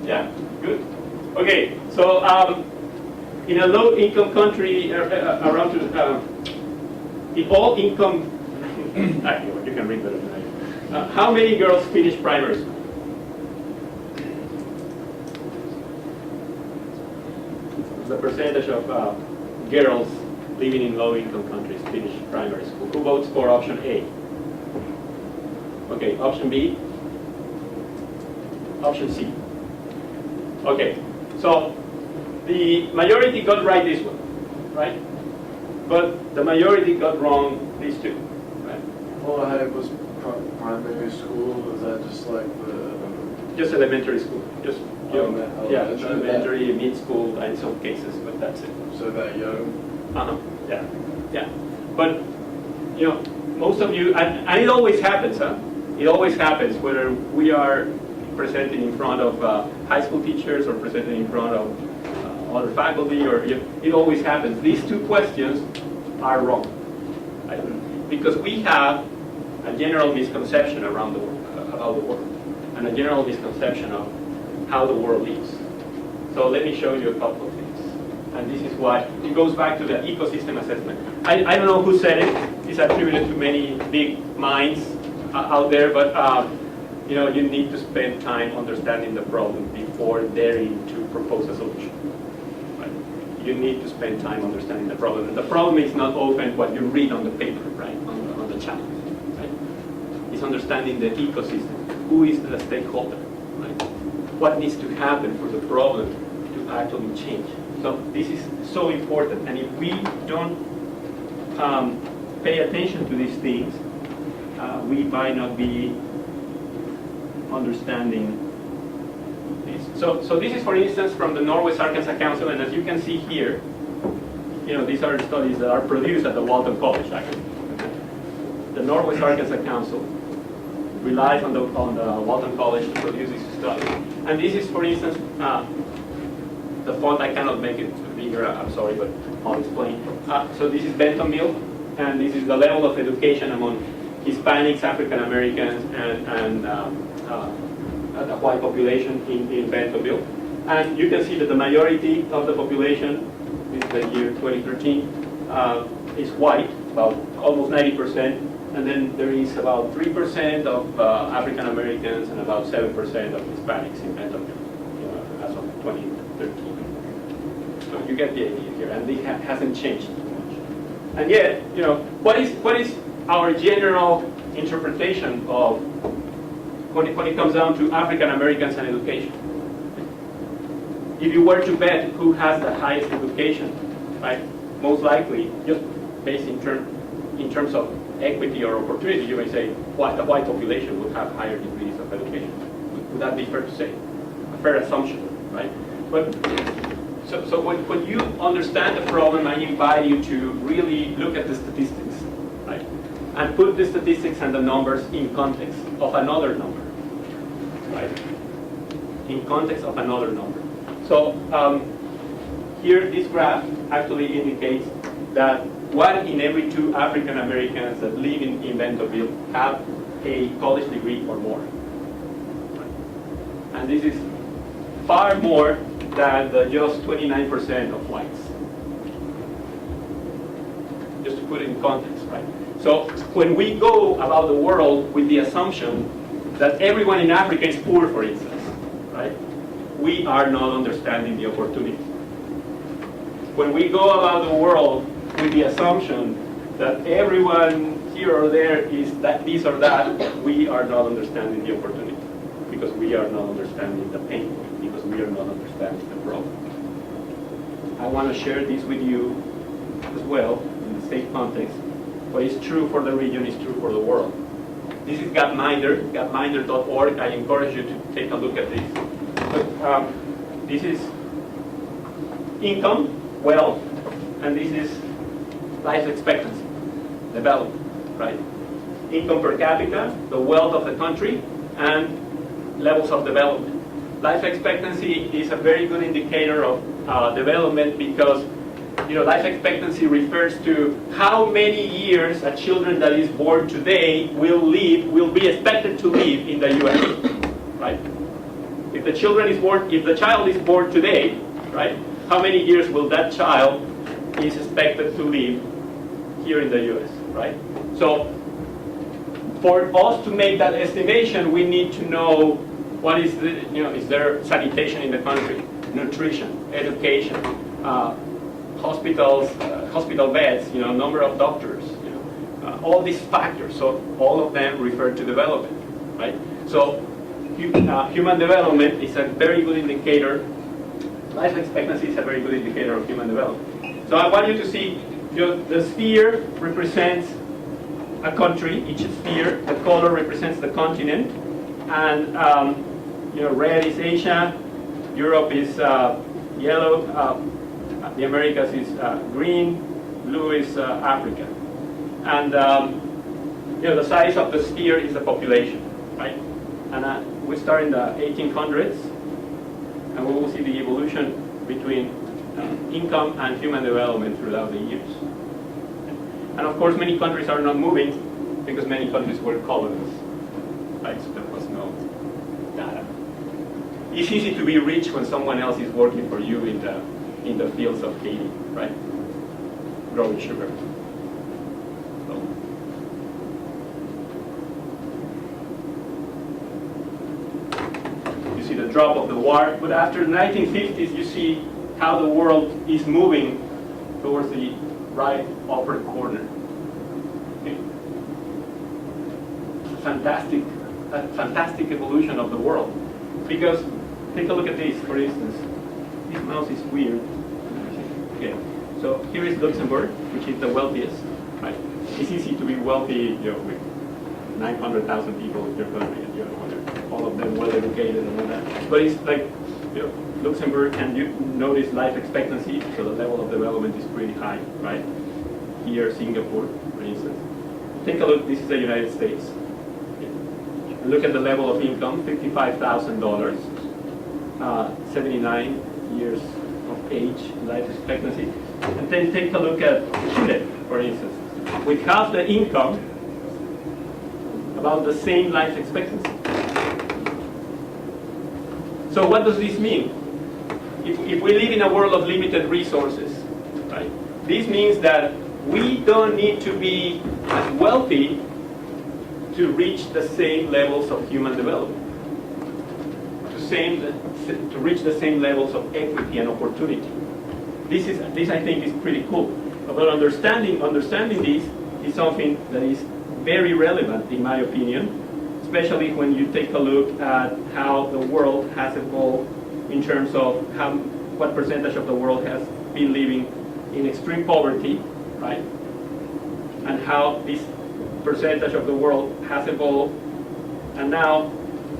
Yeah, good. Okay, so in a low-income country around, in all income, you can read better than I. How many girls finish primary school? The percentage of girls living in low-income countries finish primary school. Who votes for option A? Okay, option B? Option C? Okay, so the majority got right this one, right? But the majority got wrong these two, right? Well, I was primary school. Is that just like the? Just elementary school, just yeah, elementary, elementary, mid school, in some cases, but that's it. So that young. Yeah, yeah. But you know, most of you, and it always happens, huh? It always happens whether we are presenting in front of high school teachers or presenting in front of other faculty, or it always happens. These two questions are wrong, right? Because we have a general misconception around the world, about the world, and a general misconception of how the world is. So let me show you a couple of things. And this is why it goes back to the ecosystem assessment. I don't know who said it. It's attributed to many big minds out there, but you know, you need to spend time understanding the problem before daring to propose a solution. Right? You need to spend time understanding the problem. And the problem is not often what you read on the paper, right? On the challenge, right? It's understanding the ecosystem. Who is the stakeholder, right? What needs to happen for the problem to actually change? So this is so important. And if we don't pay attention to these things, we might not be understanding this. So this is, for instance, from the Northwest Arkansas Council, and as you can see here, you know, these are studies that are produced at the Walton College, actually. The Northwest Arkansas Council relies on the Walton College to produce these studies. And this is, for instance, the font, I cannot make it bigger, I'm sorry, but I'll explain. So this is Bentonville, and this is the level of education among Hispanics, African Americans, and the white population in Bentonville. And you can see that the majority of the population, this is the year 2013, is white, about almost 90%. And then there is about 3% of African Americans and about 7% of Hispanics in Bentonville, as of 2013. So you get the idea here, and it hasn't changed too much. And yet, you know, what is our general interpretation of when it comes down to African Americans and education? If you were to bet who has the highest education, right? Most likely, just based in terms of equity or opportunity, you may say the white population would have higher degrees of education. Would that be fair to say? A fair assumption, right? But so when you understand the problem, I invite you to really look at the statistics, right? And put the statistics and the numbers in context of another number, right? In context of another number. So here, this graph actually indicates that 1 in every 2 African Americans that live in Bentonville have a college degree or more. And this is far more than the just 29% of whites. Just to put it in context, right? So when we go about the world with the assumption that everyone in Africa is poor, for instance, right? We are not understanding the opportunity. When we go about the world with the assumption that everyone here or there is that this or that, we are not understanding the opportunity, because we are not understanding the pain point, because we are not understanding the problem. I want to share this with you as well in the state context. What is true for the region is true for the world. This is Gapminder, gapminder.org. I encourage you to take a look at this. But this is income, wealth, and this is life expectancy, development, right? Income per capita, the wealth of the country, and levels of development. Life expectancy is a very good indicator of development because life expectancy refers to how many years a children that is born today will be expected to live in the U.S. Right? If the child is born today, right? How many years will that child is expected to live here in the U.S. Right? So, for us to make that estimation, we need to know what is is there sanitation in the country, nutrition, education, hospitals, hospital beds, number of doctors, all these factors. So all of them refer to development, right? So human development is a very good indicator. Life expectancy is a very good indicator of human development. So I want you to see, the sphere represents a country, each sphere. The color represents the continent, and red is Asia, Europe is yellow, the Americas is green, blue is Africa. And the size of the sphere is the population, right? And we start in the 1800s, and we will see the evolution between income and human development throughout the years. And of course, many countries are not moving because many countries were colonies, right? So there was no data. It's easy to be rich when someone else is working for you in the fields of Haiti, right? Growing sugar. So. You see the drop of the war, but after the 1950s, you see how the world is moving towards the right upper corner. Okay. Fantastic evolution of the world. Because take a look at this, for instance. This mouse is weird. Okay, so here is Luxembourg, which is the wealthiest. Right? It's easy to be wealthy, with 900,000 people in your country, and all of them well educated and all that. But it's like, Luxembourg, and you notice life expectancy, so the level of development is pretty high, right? Here, Singapore, for instance. Take a look. This is the United States. Look at the level of income: $55,000, 79 years of age, life expectancy. And then take a look at Chile, for instance, with half the income, about the same life expectancy. So what does this mean? If we live in a world of limited resources, right? This means that we don't need to be as wealthy to reach the same levels of human development, to reach the same levels of equity and opportunity. This I think is pretty cool. But understanding this is something that is very relevant, in my opinion, especially when you take a look at how the world has evolved in terms of what percentage of the world has been living in extreme poverty, right? And how this percentage of the world has evolved, and now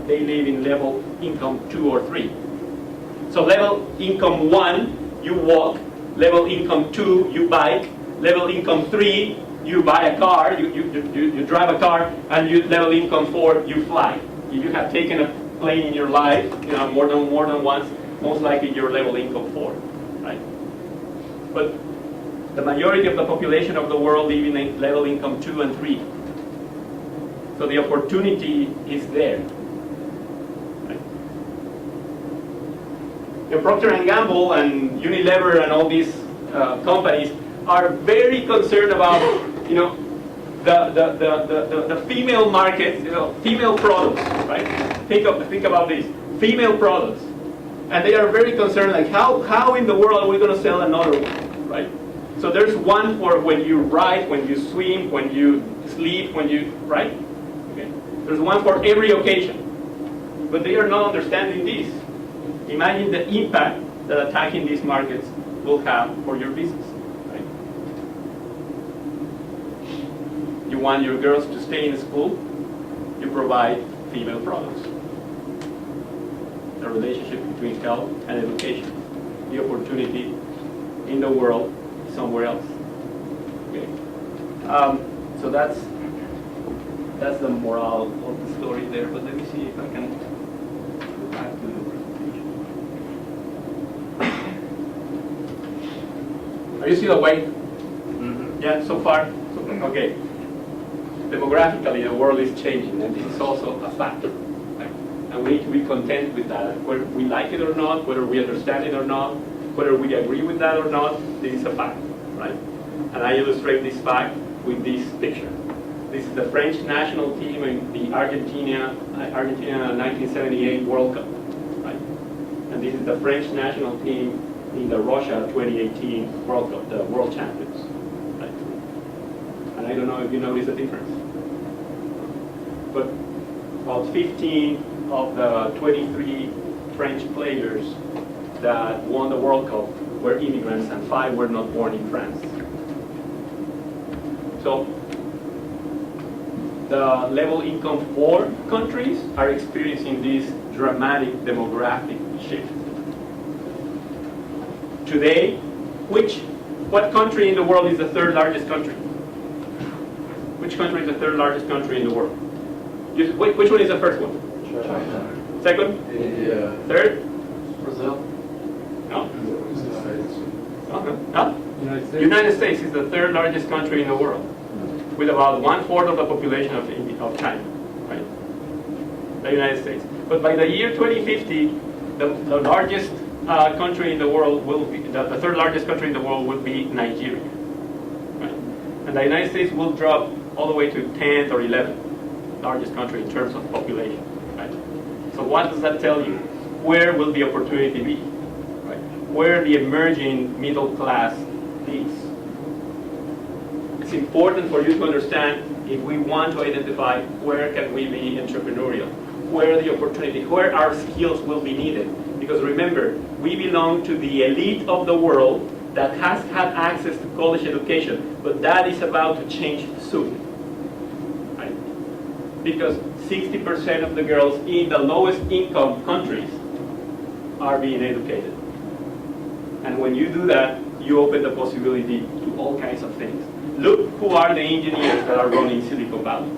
they live in level income 2 or 3. So level income 1, you walk. Level income 2, you bike. Level income 3, you buy a car, you drive a car. And level income 4, you fly. If you have taken a plane in your life, more than once, most likely you're level income 4, right? But the majority of the population of the world live in level income 2 and 3. So the opportunity is there. Right? Procter & Gamble and Unilever and all these companies are very concerned about, the female market, female products, right? Think about this, female products. And they are very concerned, like how in the world are we going to sell another one, right? So there's one for when you ride, when you swim, when you sleep, right? Okay. There's one for every occasion. But they are not understanding this. Imagine the impact that attacking these markets will have for your business, right? You want your girls to stay in school, you provide female products. The relationship between health and education, the opportunity in the world is somewhere else. Okay. So that's the moral of the story there. But let me see if I can go back to the presentation. Are you still awake? Mm-hmm. Yeah, so far? Okay. Demographically, the world is changing, and this is also a fact. Right? And we need to be content with that. Whether we like it or not, whether we understand it or not, whether we agree with that or not, this is a fact, right? And I illustrate this fact with this picture. This is the French national team in the Argentina 1978 World Cup, right? And this is the French national team in the Russia 2018 World Cup, the world champions, right? And I don't know if you notice the difference. But about 15 of the 23 French players that won the World Cup were immigrants, and 5 were not born in France. So the level income poor countries are experiencing this dramatic demographic shift. Today, what country in the world is the third largest country? Which country is the third largest country in the world? Which one is the first one? China. Second? India. Third? Brazil. No. Okay. No? United States is the third largest country in the world, with about 1/4 of the population of China, right? The United States. But by the year 2050, the largest country in the world will be, the third largest country in the world will be Nigeria, right? And the United States will drop all the way to 10th or 11th largest country in terms of population, right? So what does that tell you? Where will the opportunity be, right? Where the emerging middle class is. It's important for you to understand if we want to identify where can we be entrepreneurial, where the opportunity, where our skills will be needed. Because remember, we belong to the elite of the world that has had access to college education, but that is about to change soon. Right? Because 60% of the girls in the lowest income countries are being educated. And when you do that, you open the possibility to all kinds of things. Look who are the engineers that are running Silicon Valley.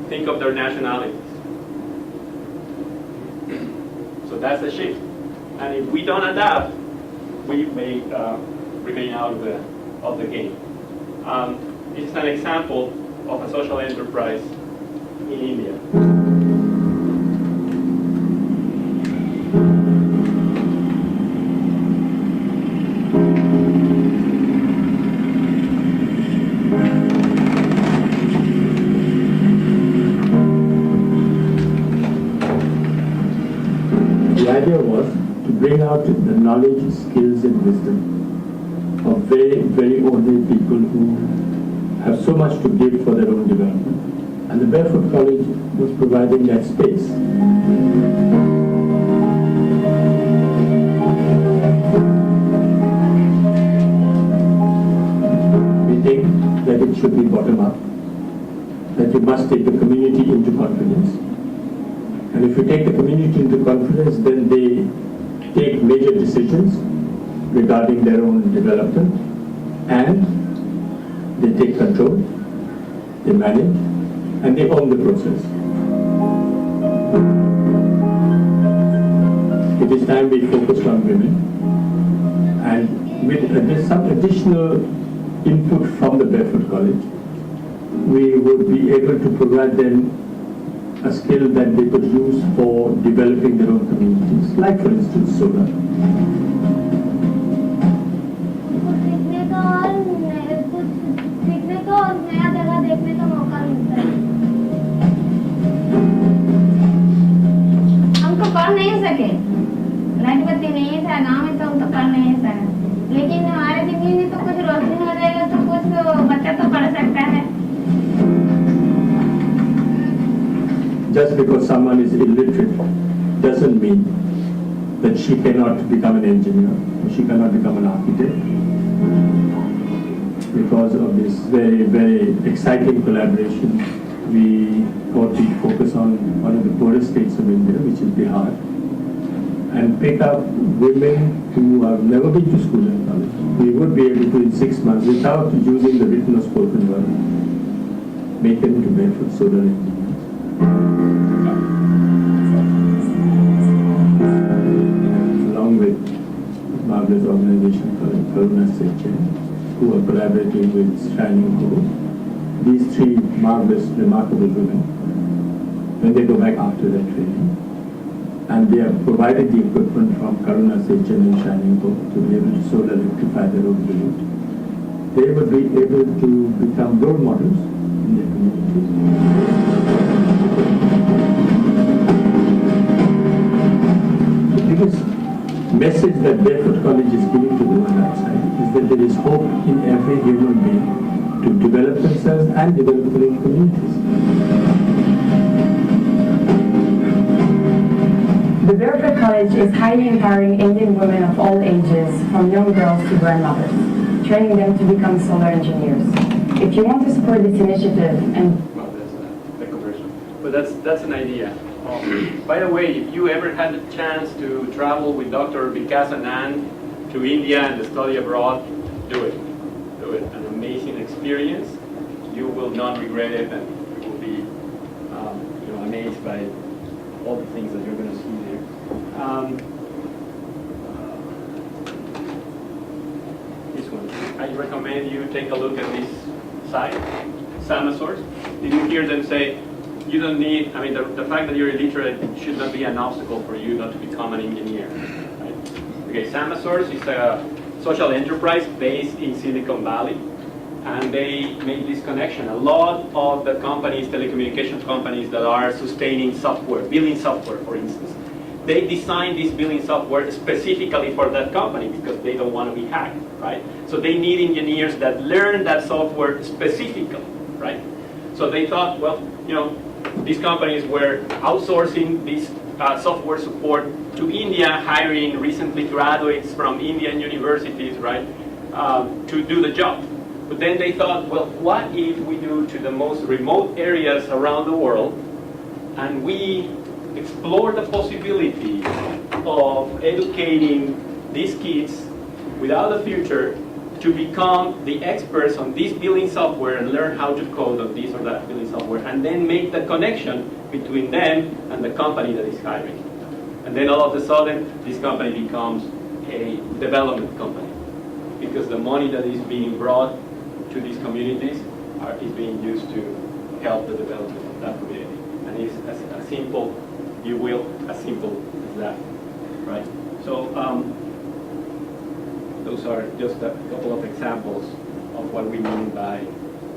Think of their nationalities. So that's the shift. And if we don't adapt, we may remain out of the game. This is an example of a social enterprise in India. The idea was to bring out the knowledge, skills, and wisdom of very, very ordinary people who have so much to give for their own development. And the Barefoot College was providing that space. We think that it should be bottom up, that you must take the community into confidence. And if you take the community into confidence, then they take major decisions regarding their own development, and they take control, they manage, and they own the process. It is time we focused on women, and with some additional input from the Barefoot College, we would be able to provide them a skill that they could use for developing their own communities, like for instance solar. हमको पढ़ नहीं सके, light बत्ती नहीं था गाँव में, तो हम तो पढ़ नहीं सके, लेकिन हमारे जिंदगी में तो कुछ रोशनी हो जाएगा, तो कुछ बच्चा तो पढ़ सकता है. Just because someone is illiterate doesn't mean that she cannot become an engineer, or she cannot become an architect. Because of this very, very exciting collaboration, we thought we'd focus on one of the poorest states of India, which is Bihar. and pick up women who have never been to school and college. We would be able to, in 6 months, without using the written or spoken word, make them into barefoot solar engineers. Along with marvelous organization called Contreras, who are collaborating with Shining Hope. These three marvelous, remarkable women, when they go back after their training, and they have provided the equipment from Karuna Sechen and Shining Hope to be able to solar electrify their own village, they will be able to become role models in their communities. The biggest message that Barefoot College is giving to the world outside is that there is hope in every human being to develop themselves and develop their communities. The Barefoot College is highly empowering Indian women of all ages, from young girls to grandmothers, training them to become solar engineers. If you want to support this initiative and... Well, that's the conversion. But that's an idea. By the way, if you ever had the chance to travel with Dr. Vikas Anand to India and study abroad, do it. Do it. An amazing experience. You will not regret it, and you will be amazed by all the things that you're going to see there. This one. I recommend you take a look at this site, Samasource. Did you hear them say, you don't need, I mean, the fact that you're illiterate should not be an obstacle for you not to become an engineer, right? Okay, Samasource is a social enterprise based in Silicon Valley, and they make this connection. A lot of the companies, telecommunication companies that are sustaining software, billing software, for instance, they design this billing software specifically for that company because they don't want to be hacked, right? So they need engineers that learn that software specifically, right? So they thought, well, these companies were outsourcing this software support to India, hiring recently graduates from Indian universities, right, to do the job. But then they thought, well, what if we do to the most remote areas around the world, and we explore the possibility of educating these kids without a future to become the experts on this billing software and learn how to code on this or that billing software, and then make the connection between them and the company that is hiring. And then all of a sudden, this company becomes a development company, because the money that is being brought to these communities is being used to help the development of that community. And it's as simple, as simple as that, right? So those are just a couple of examples of what we mean by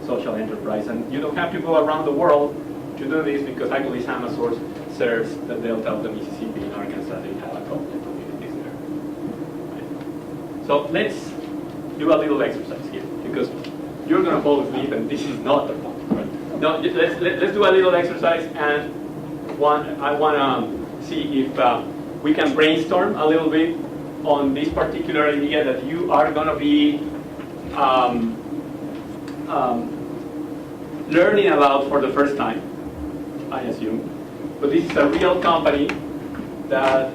social enterprise. And you don't have to go around the world to do this, because actually Samasource serves the Delta of the Mississippi in Arkansas. They have a couple of communities there. Right? So let's do a little exercise here, because you're going to fall asleep and this is not the point. Right? No, let's do a little exercise, and I want to see if we can brainstorm a little bit on this particular idea that you are going to be learning about for the first time, I assume. But this is a real company that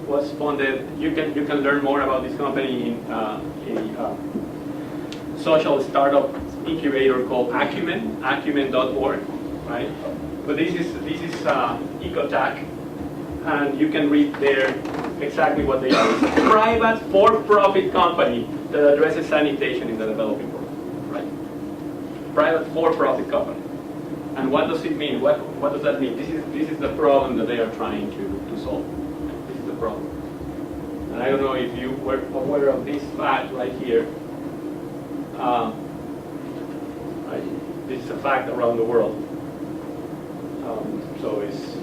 was funded. You can learn more about this company in a social startup incubator called acumen.org, right? But this is Ecotech, and you can read there exactly what they are. It's a private for-profit company that addresses sanitation in the developing world, right? Private for-profit company. And what does it mean? What does that mean? This is the problem that they are trying to solve. This is the problem. And I don't know if you were aware of this fact right here. This is a fact around the world. So it's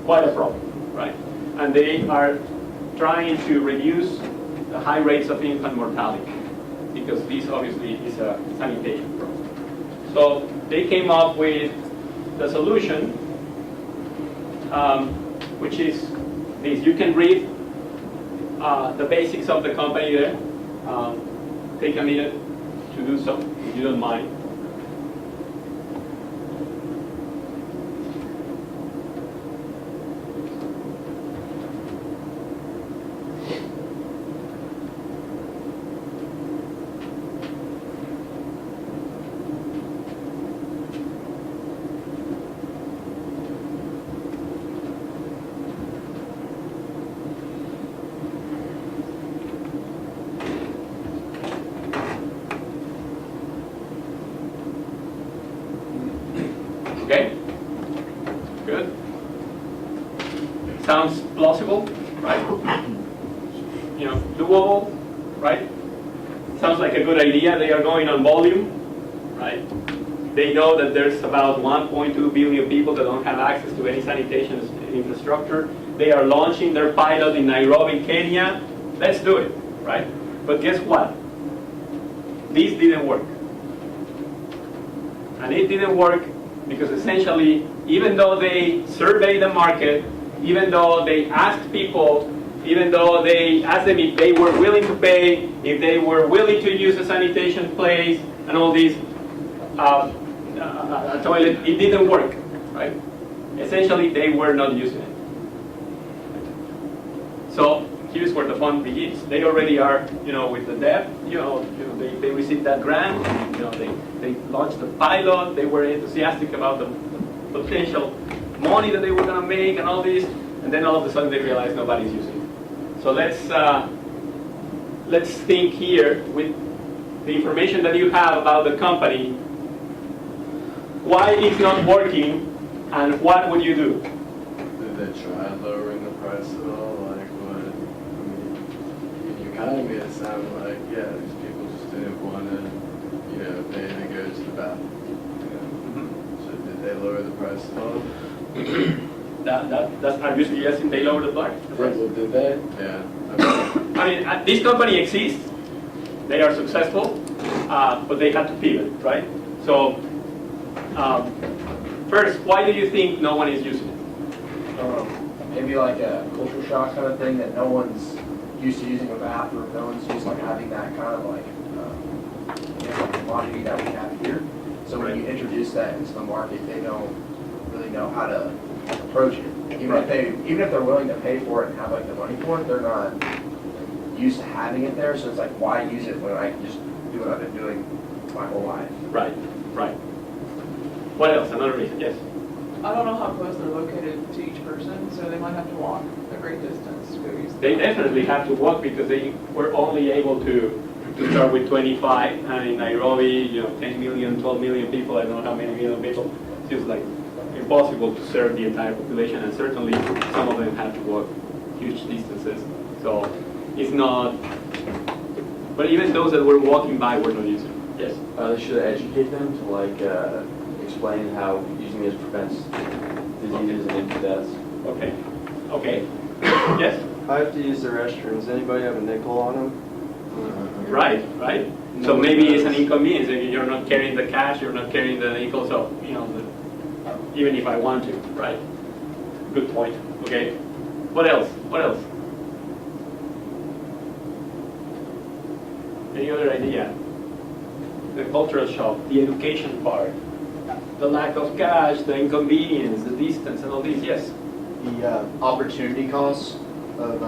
quite a problem, right? And they are trying to reduce the high rates of infant mortality, because this obviously is a sanitation problem. So they came up with the solution, which is this. You can read the basics of the company there. Take a minute to do so, if you don't mind. Good. Sounds plausible, right? You know, doable, right? Sounds like a good idea. They are going on volume, right? They know that there's about 1.2 billion people that don't have access to any sanitation infrastructure. They are launching their pilot in Nairobi, Kenya. Let's do it, right? But guess what? This didn't work. And it didn't work because essentially, even though they surveyed the market, even though they asked people, even though they asked them if they were willing to pay, if they were willing to use a sanitation place, and all these, a toilet, it didn't work, right? Essentially, they were not using it. So here's where the fun begins. They already are, with the debt. They received that grant. They launched the pilot. They were enthusiastic about the potential money that they were going to make and all this. And then all of a sudden they realized nobody's using it. So let's think here with the information that you have about the company. Why it's not working, and what would you do? Did they try lowering the price at all? Like what? I mean, you kind of made it sound like, yeah, these people just didn't want to, pay to go to the bathroom. So did they lower the price at all? That's I'm usually guessing they lowered the price. Well, did they? Yeah. Okay. I mean, this company exists. They are successful, but they had to pivot, right? So, first, why do you think no one is using it? Maybe like a culture shock kind of thing, that no one's used to using a bathroom. No one's used to having that kind of like commodity that we have here. So when you introduce that into the market, they don't really know how to approach it. Even if they're willing to pay for it and have like the money for it, they're not used to having it there. So it's like, why use it when I can just do what I've been doing my whole life? Right. What else? Another reason? Yes. I don't know how close they're located to each person, so they might have to walk a great distance to go use They definitely have to walk because they were only able to start with 25, and in Nairobi, 10 million, 12 million people, I don't know how many million people, it's just like impossible to serve the entire population, and certainly some of them have to walk huge distances. So it's not, but even those that were walking by were not using it. Yes? They should educate them to explain how using this prevents diseases and infant deaths. Okay. Yes? I have to use the restrooms. Anybody have a nickel on them? Right. So maybe it's an inconvenience. You're not carrying the cash, you're not carrying the nickel, so, even if I want to, right? Good point. Okay. What else? Any other idea? The cultural shock, the education part, the lack of cash, the inconvenience, the distance, and all these. Yes? The opportunity cost of,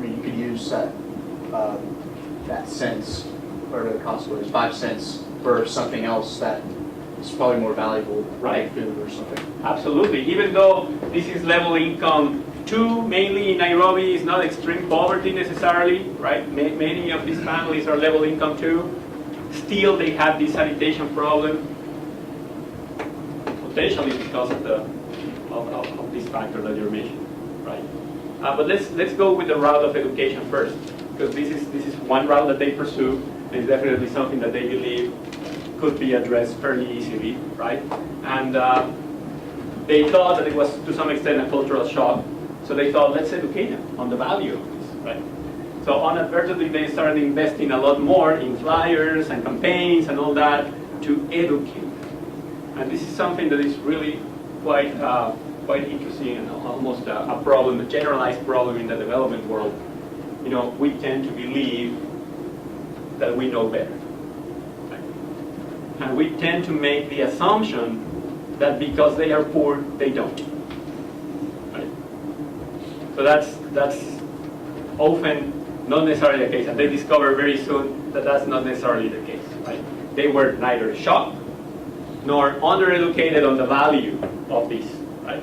you could use that cents, whatever the cost was, 5 cents for something else that is probably more valuable, right? Food or something. Absolutely. Even though this is level income 2, mainly in Nairobi, is not extreme poverty necessarily, right? Many of these families are level income 2. Still, they have this sanitation problem, potentially because of this factor that you're mentioning, right? But let's go with the route of education first, because this is one route that they pursue, and it's definitely something that they believe could be addressed fairly easily, right? And they thought that it was to some extent a cultural shock, so they thought, let's educate them on the value of this, right? So inadvertently, they started investing a lot more in flyers and campaigns and all that to educate them. And this is something that is really quite interesting and almost a problem, a generalized problem in the development world. We tend to believe that we know better. Right? And we tend to make the assumption that because they are poor, they don't. Right? So that's often not necessarily the case, and they discover very soon that that's not necessarily the case. Right? They were neither shocked nor undereducated on the value of this. Right?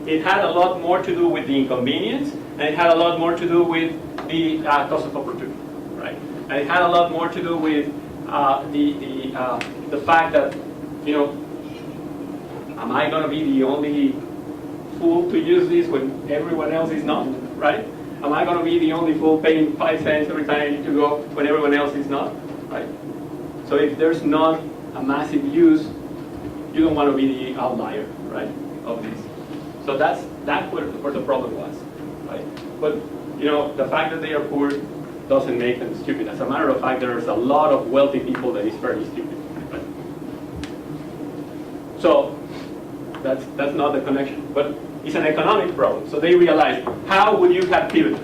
It had a lot more to do with the inconvenience, and it had a lot more to do with the cost of opportunity. Right? And it had a lot more to do with the fact that, am I going to be the only fool to use this when everyone else is not, right? Am I going to be the only fool paying 5 cents every time I need to go when everyone else is not, right? So if there's not a massive use, you don't want to be the outlier, right, of this. So that's where the problem was, right? But you know, the fact that they are poor doesn't make them stupid. As a matter of fact, there's a lot of wealthy people that is very stupid, right? So that's not the connection, but it's an economic problem. So they realized, how would you have pivoted?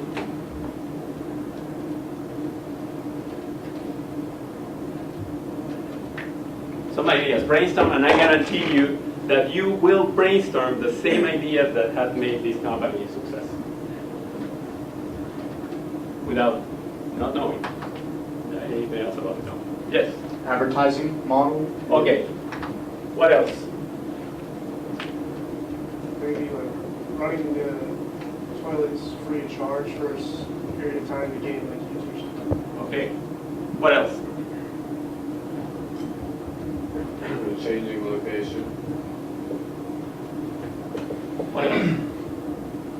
Some ideas, brainstorm, and I guarantee you that you will brainstorm the same ideas that have made this company a success. Without not knowing anything else about the company. Yes? Advertising model? Okay. What else? Maybe like running the toilets free of charge for a period of time to gain like users. Okay. What else? Changing location. What else?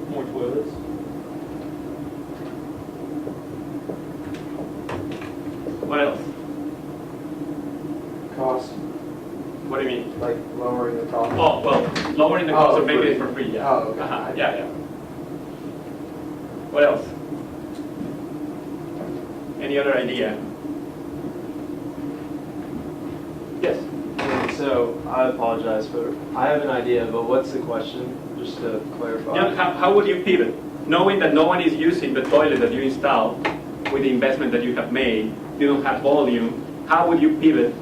More toilets. What else? Cost, What do you mean? like lowering the cost. Oh, well, lowering the cost Oh, of making free. it for free, yeah. Oh, okay. Yeah. What else? Any other idea? Yes? So, I apologize, but I have an idea, but what's the question, just to clarify? Yeah, how would you pivot? Knowing that no one is using the toilet that you installed with the investment that you have made, you don't have volume, how would you pivot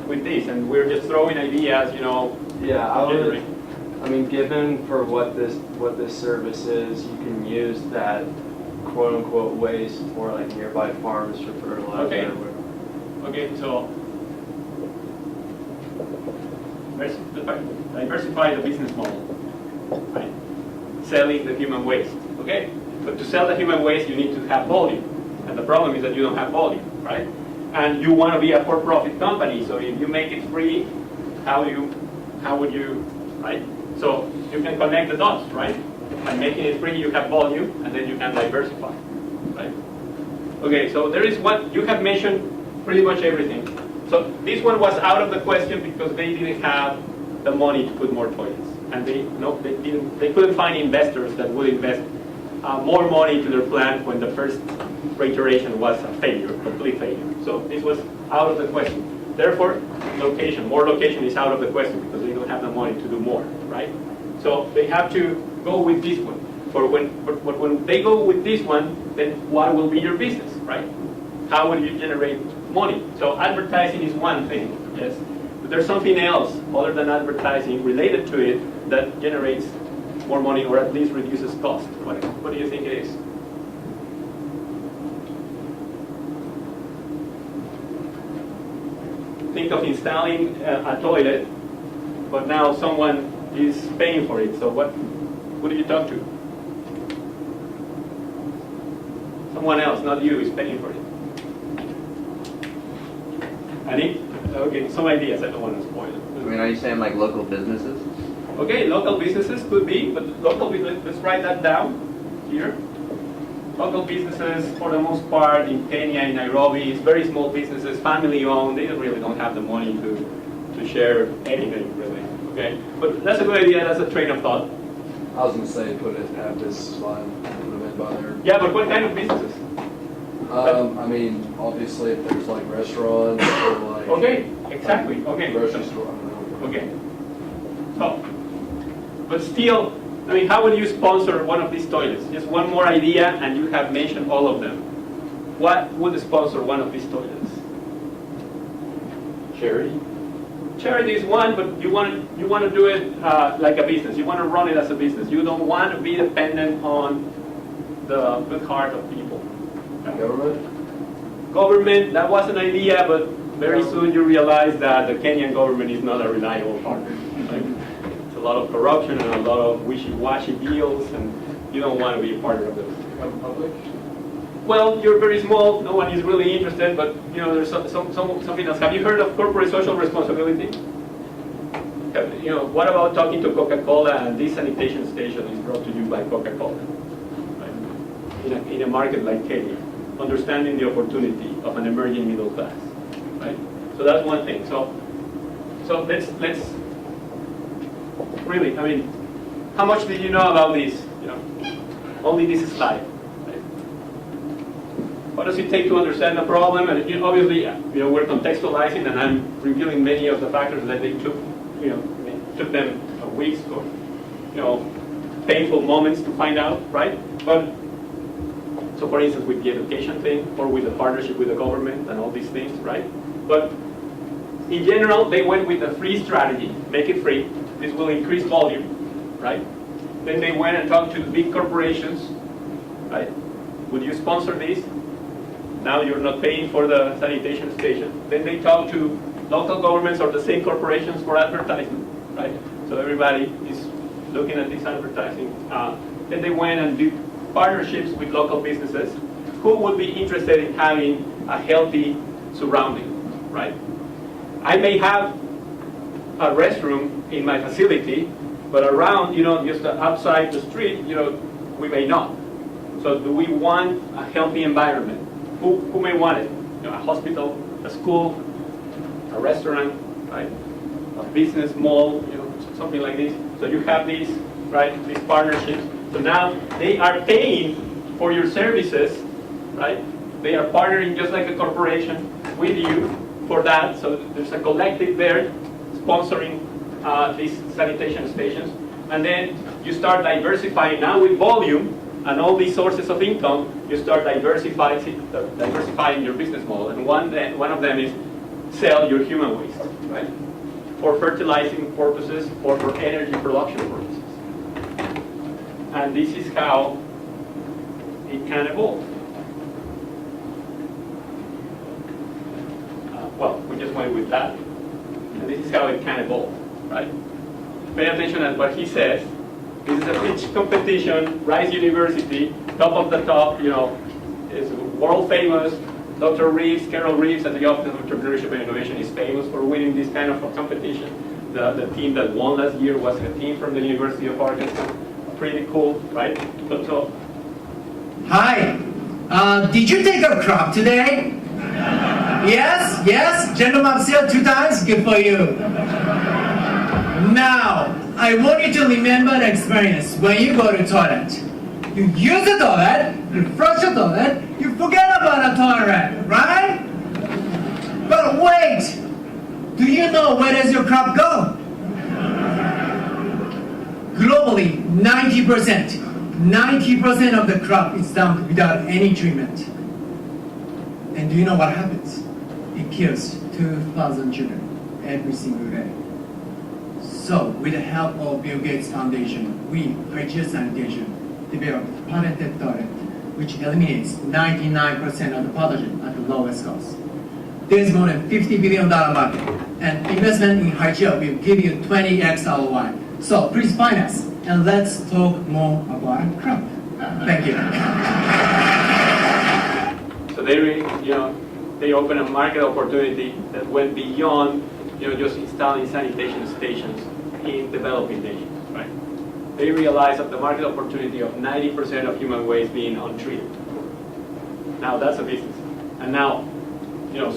with this? And we're just throwing ideas, you know. Yeah, I mean, given for what this service is, you can use that quote unquote waste for like nearby farms for fertilizer. Okay. Or whatever. Okay, so diversify the business model, right? Selling the human waste, okay? But to sell the human waste, you need to have volume. And the problem is that you don't have volume, right? And you want to be a for-profit company, so if you make it free, how would you, right? So you can connect the dots, right? By making it free, you have volume, and then you can diversify, right? Okay, so there is one, you have mentioned pretty much everything. So this one was out of the question because they didn't have the money to put more toilets, and they couldn't find investors that would invest more money to their plan when the first reiteration was a failure, complete failure. So this was out of the question. Therefore, more location is out of the question because they don't have the money to do more, right? So they have to go with this one. But when they go with this one, then what will be your business, right? How will you generate money? So advertising is one thing, yes. But there's something else other than advertising related to it that generates more money or at least reduces cost. What do you think it is? Think of installing a toilet, but now someone is paying for it. So who do you talk to? Someone else, not you, is paying for it. Okay, some ideas. I don't want to spoil it. I mean, are you saying like local businesses? Okay, local businesses could be, but let's write that down here. Local businesses, for the most part, in Kenya, in Nairobi, it's very small businesses, family-owned. They really don't have the money to share anything, really. Okay, but that's a good idea. That's a train of thought. I was gonna say put it at this line, put them in by there. Yeah, but what kind of businesses? I mean, obviously, if there's like restaurants or like. Okay, exactly. Okay. Grocery store. I don't know. Okay. So, but still, I mean, how would you sponsor one of these toilets? Just one more idea, and you have mentioned all of them. What would sponsor one of these toilets? Charity. Charity is one, but you want to do it like a business. You want to run it as a business. You don't want to be dependent on the good heart of people. Government? Government, that was an idea, but very soon you realize that the Kenyan government is not a reliable partner. Right? It's a lot of corruption and a lot of wishy-washy deals, and you don't want to be a partner of those. Public? Well, you're very small, no one is really interested, but you know, there's something else. Have you heard of corporate social responsibility? You know, what about talking to Coca-Cola and this sanitation station is brought to you by Coca-Cola? Right? In a market like Kenya, understanding the opportunity of an emerging middle class, right? So that's one thing. So let's really, I mean, how much did you know about this? You know, only this slide. Right? What does it take to understand the problem? And you know, obviously, you know, we're contextualizing, and I'm revealing many of the factors that they took. You know, it took them weeks or, you know, painful moments to find out, right? But so, for instance, with the education thing, or with the partnership with the government and all these things, right? But in general, they went with a free strategy, make it free. This will increase volume, right? Then they went and talked to the big corporations, right? Would you sponsor this? Now you're not paying for the sanitation station. Then they talked to local governments or the same corporations for advertising, right? So everybody is looking at this advertising. Then they went and did partnerships with local businesses who would be interested in having a healthy surrounding, right? I may have a restroom in my facility, but around, you know, just outside the street, you know, we may not. So do we want a healthy environment? Who may want it? You know, a hospital, a school, a restaurant, right? A business mall, you know, something like this. So you have these, right, these partnerships. So now they are paying for your services, right? They are partnering just like a corporation with you for that. So there's a collective there sponsoring these sanitation stations. And then you start diversifying now with volume and all these sources of income. You start diversifying your business model. And one of them is sell your human waste, right? For fertilizing purposes or for energy production purposes. And this is how it can evolve. Well, we just went with that. And this is how it can evolve, right? Pay attention at what he says. This is a pitch competition, Rice University, top of the top, you know, is world famous. Dr. Reeves, Carol Reeves at the Office of Entrepreneurship and Innovation is famous for winning this kind of competition. The team that won last year was a team from the University of Arkansas. Pretty cool, right? So Hi, did you take a crop today? Yes, yes, gentleman upstairs 2 times, good for you. Now, I want you to remember the experience when you go to toilet. You use the toilet, you flush the toilet, you forget about the toilet, right? But wait, do you know where does your crop go? Globally, 90% of the crop is dumped without any treatment. And do you know what happens? It kills 2,000 children every single day. So, with the help of Bill Gates Foundation, we, Garcia Sanitation, developed patented toilet, which eliminates 99% of the pathogen at the lowest cost. There's more than $50 billion market, and investment in Garcia will give you 20x ROI. So please find us, and let's talk more about crop. Thank you. So they opened a market opportunity that went beyond, you know, just installing sanitation stations in developing nations, right? They realized that the market opportunity of 90% of human waste being untreated. Now that's a business. And now, you know,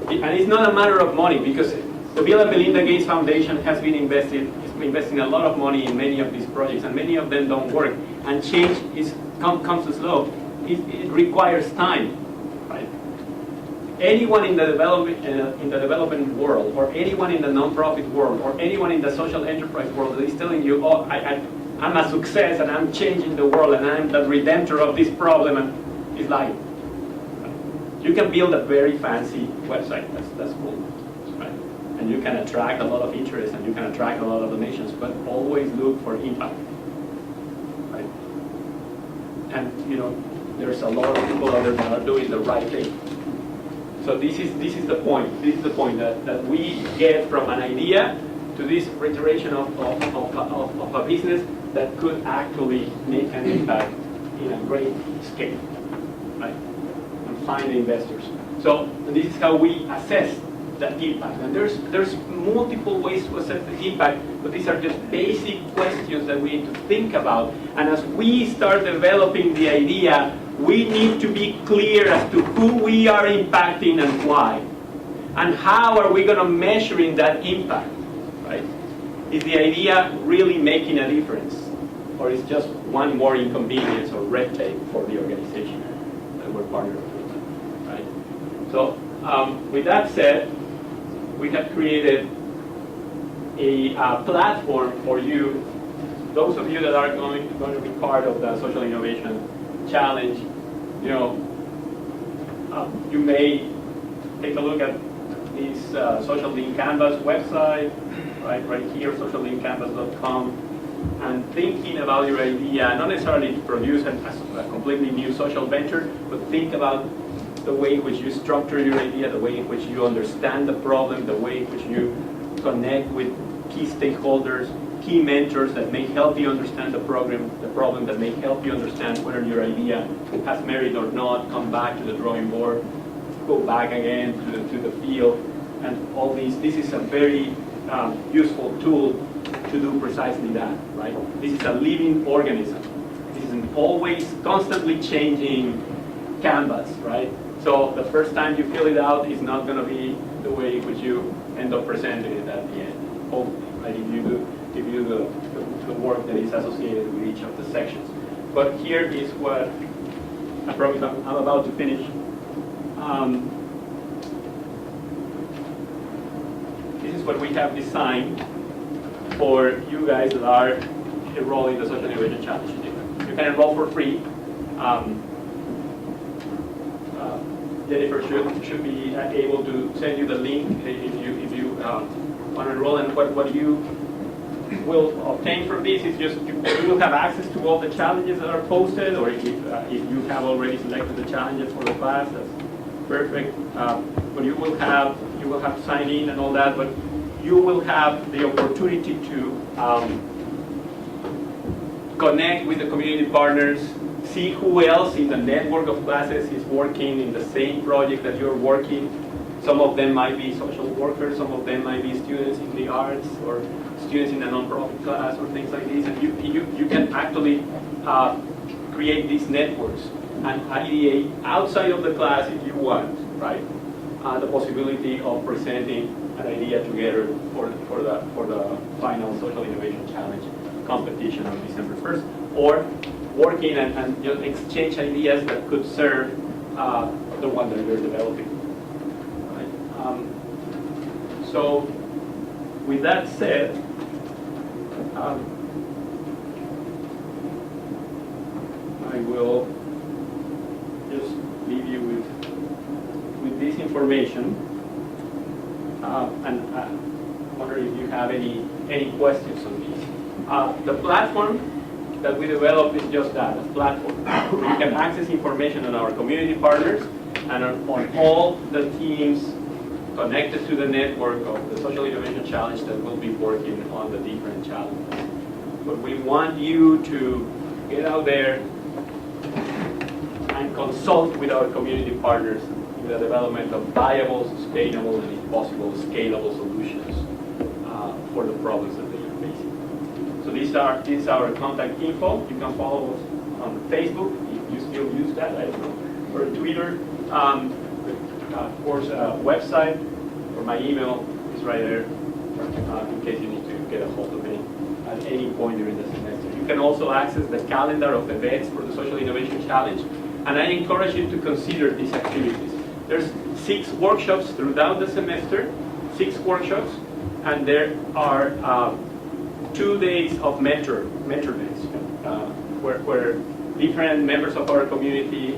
and it's not a matter of money, because the Bill and Melinda Gates Foundation has been investing a lot of money in many of these projects, and many of them don't work. And change comes slow. It requires time, right? Anyone in the development world, or anyone in the non-profit world, or anyone in the social enterprise world that is telling you, oh, I'm a success and I'm changing the world and I'm the redemptor of this problem, and is lying. You can build a very fancy website. That's cool, right? And you can attract a lot of interest and you can attract a lot of donations, but always look for impact, right? And you know, there's a lot of people out there that are doing the right thing. So this is the point. This is the point that we get from an idea to this reiteration of a business that could actually make an impact in a great scale, right? And find investors. So this is how we assess the impact. And there's multiple ways to assess the impact, but these are just basic questions that we need to think about. And as we start developing the idea, we need to be clear as to who we are impacting and why. And how are we going to measuring that impact, right? Is the idea really making a difference? Or is just one more inconvenience or red tape for the organization that we're partnered with, right? So with that said, we have created a platform for you, those of you that are going to be part of the Social Innovation Challenge. You know, you may take a look at this Social Link Canvas website, right here, sociallinkcanvas.com, and thinking about your idea, not necessarily to produce a completely new social venture, but think about the way in which you structure your idea, the way in which you understand the problem, the way in which you connect with key stakeholders, key mentors that may help you understand the problem that may help you understand whether your idea has merit or not, come back to the drawing board, go back again to the field, and all these. This is a very useful tool to do precisely that, right? This is a living organism. This is an always, constantly changing canvas, right? So the first time you fill it out is not going to be the way in which you end up presenting it at the end, hopefully, right? If you do the work that is associated with each of the sections. But here is what I promise I'm about to finish. This is what we have designed for you guys that are enrolling in the Social Innovation Challenge. You can enroll for free. Jennifer should be able to send you the link if you want to enroll. And what you will obtain from this is just you will have access to all the challenges that are posted, or if you have already selected the challenges for the class, that's perfect. But you will have to sign in and all that, but you will have the opportunity to connect with the community partners, see who else in the network of classes is working in the same project that you're working. Some of them might be social workers, some of them might be students in the arts, or students in a non-profit class, or things like this. And you can actually create these networks and ideate outside of the class if you want, right? The possibility of presenting an idea together for the final Social Innovation Challenge competition on December 1st, or working and just exchange ideas that could serve the one that you're developing. Right? So, with that said, I will just leave you with this information, and I wonder if you have any questions on this. The platform that we developed is just that, a platform. You can access information on our community partners and on all the teams connected to the network of the Social Innovation Challenge that will be working on the different challenges. But we want you to get out there and consult with our community partners in the development of viable, sustainable, and if possible, scalable solutions for the problems that they are facing. So this is our contact info. You can follow us on Facebook if you still use that, I don't know, or Twitter. Of course, website or my email is right there in case you need to get a hold of me at any point during the semester. You can also access the calendar of events for the Social Innovation Challenge, and I encourage you to consider these activities. There's 6 workshops throughout the semester, 6 workshops, and there are 2 days of mentor days, where different members of our community,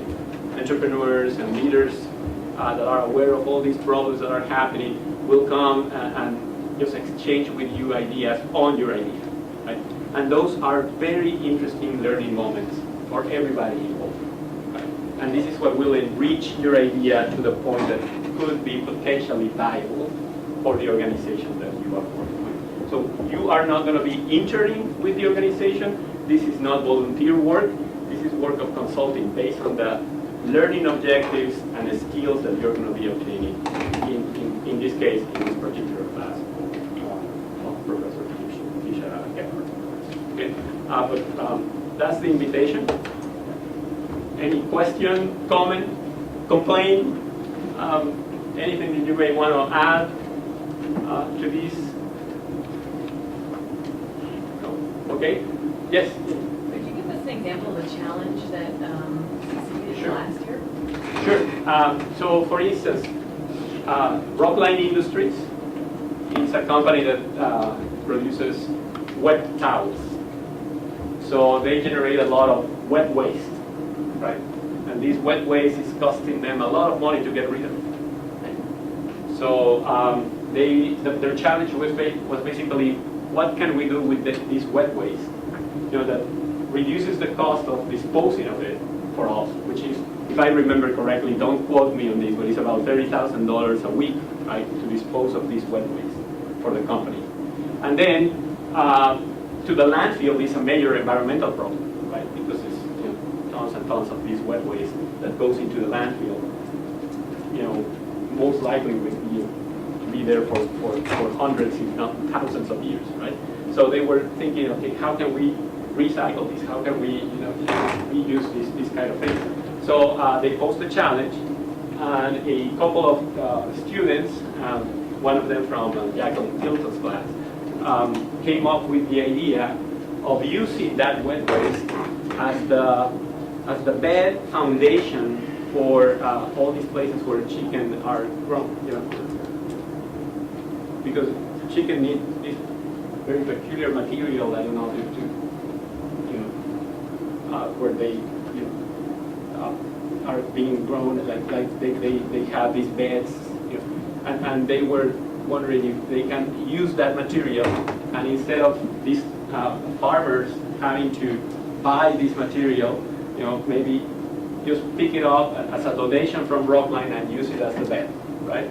entrepreneurs and leaders that are aware of all these problems that are happening will come and just exchange with you ideas on your idea. Right? And those are very interesting learning moments for everybody involved. Right? And this is what will enrich your idea to the point that it could be potentially valuable for the organization that you are working with. So you are not going to be interning with the organization. This is not volunteer work. This is work of consulting based on the learning objectives and the skills that you're going to be obtaining in in this case, in this particular class, of Professor Tisha Gephardt. Okay, but that's the invitation. Any question, comment, complaint, anything that you may want to add to this? No? Okay? Yes? Could you give us an example of a challenge that succeeded last year? Sure. So, for instance, Rockline Industries is a company that produces wet towels. So they generate a lot of wet waste, right? And this wet waste is costing them a lot of money to get rid of it. Right? So their challenge was basically, what can we do with this wet waste? You know, that reduces the cost of disposing of it for us, which is, if I remember correctly, don't quote me on this, but it's about $30,000 a week, right, to dispose of this wet waste for the company. And then to the landfill is a major environmental problem, right, because it's tons and tons of this wet waste that goes into the landfill. You know, most likely will be there for hundreds, if not thousands of years, right? So they were thinking, okay, how can we recycle this? How can we, reuse this kind of thing? So they posed a challenge, and a couple of students, one of them from Jacqueline Tilton's class, came up with the idea of using that wet waste as the bed foundation for all these places where chicken are grown. Because chicken need this very peculiar material, I don't know, where they are being grown, like they have these beds, and they were wondering if they can use that material, and instead of these farmers having to buy this material, maybe just pick it up as a donation from Rockline and use it as the bed, right?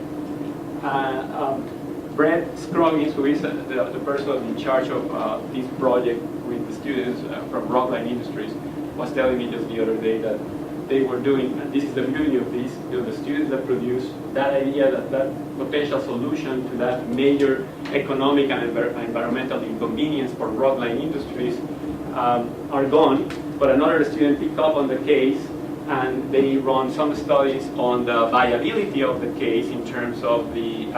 Brett Scroggins, who is the person in charge of this project with the students from Rockline Industries, was telling me just the other day that they were doing, and this is the beauty of this, the students that produce that idea, that potential solution to that major economic and environmental inconvenience for Rockline Industries are gone, but another student picked up on the case, and they run some studies on the viability of the case in terms of the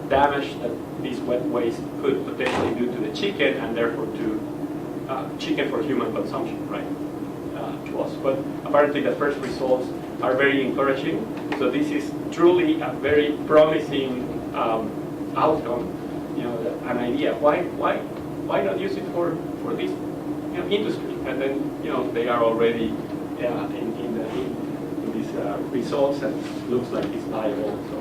damage that this wet waste could potentially do to the chicken, and therefore to chicken for human consumption, right? To us. But apparently the first results are very encouraging. So this is truly a very promising outcome. An idea. Why not use it for this industry? And then they are already in these results, and looks like it's viable. So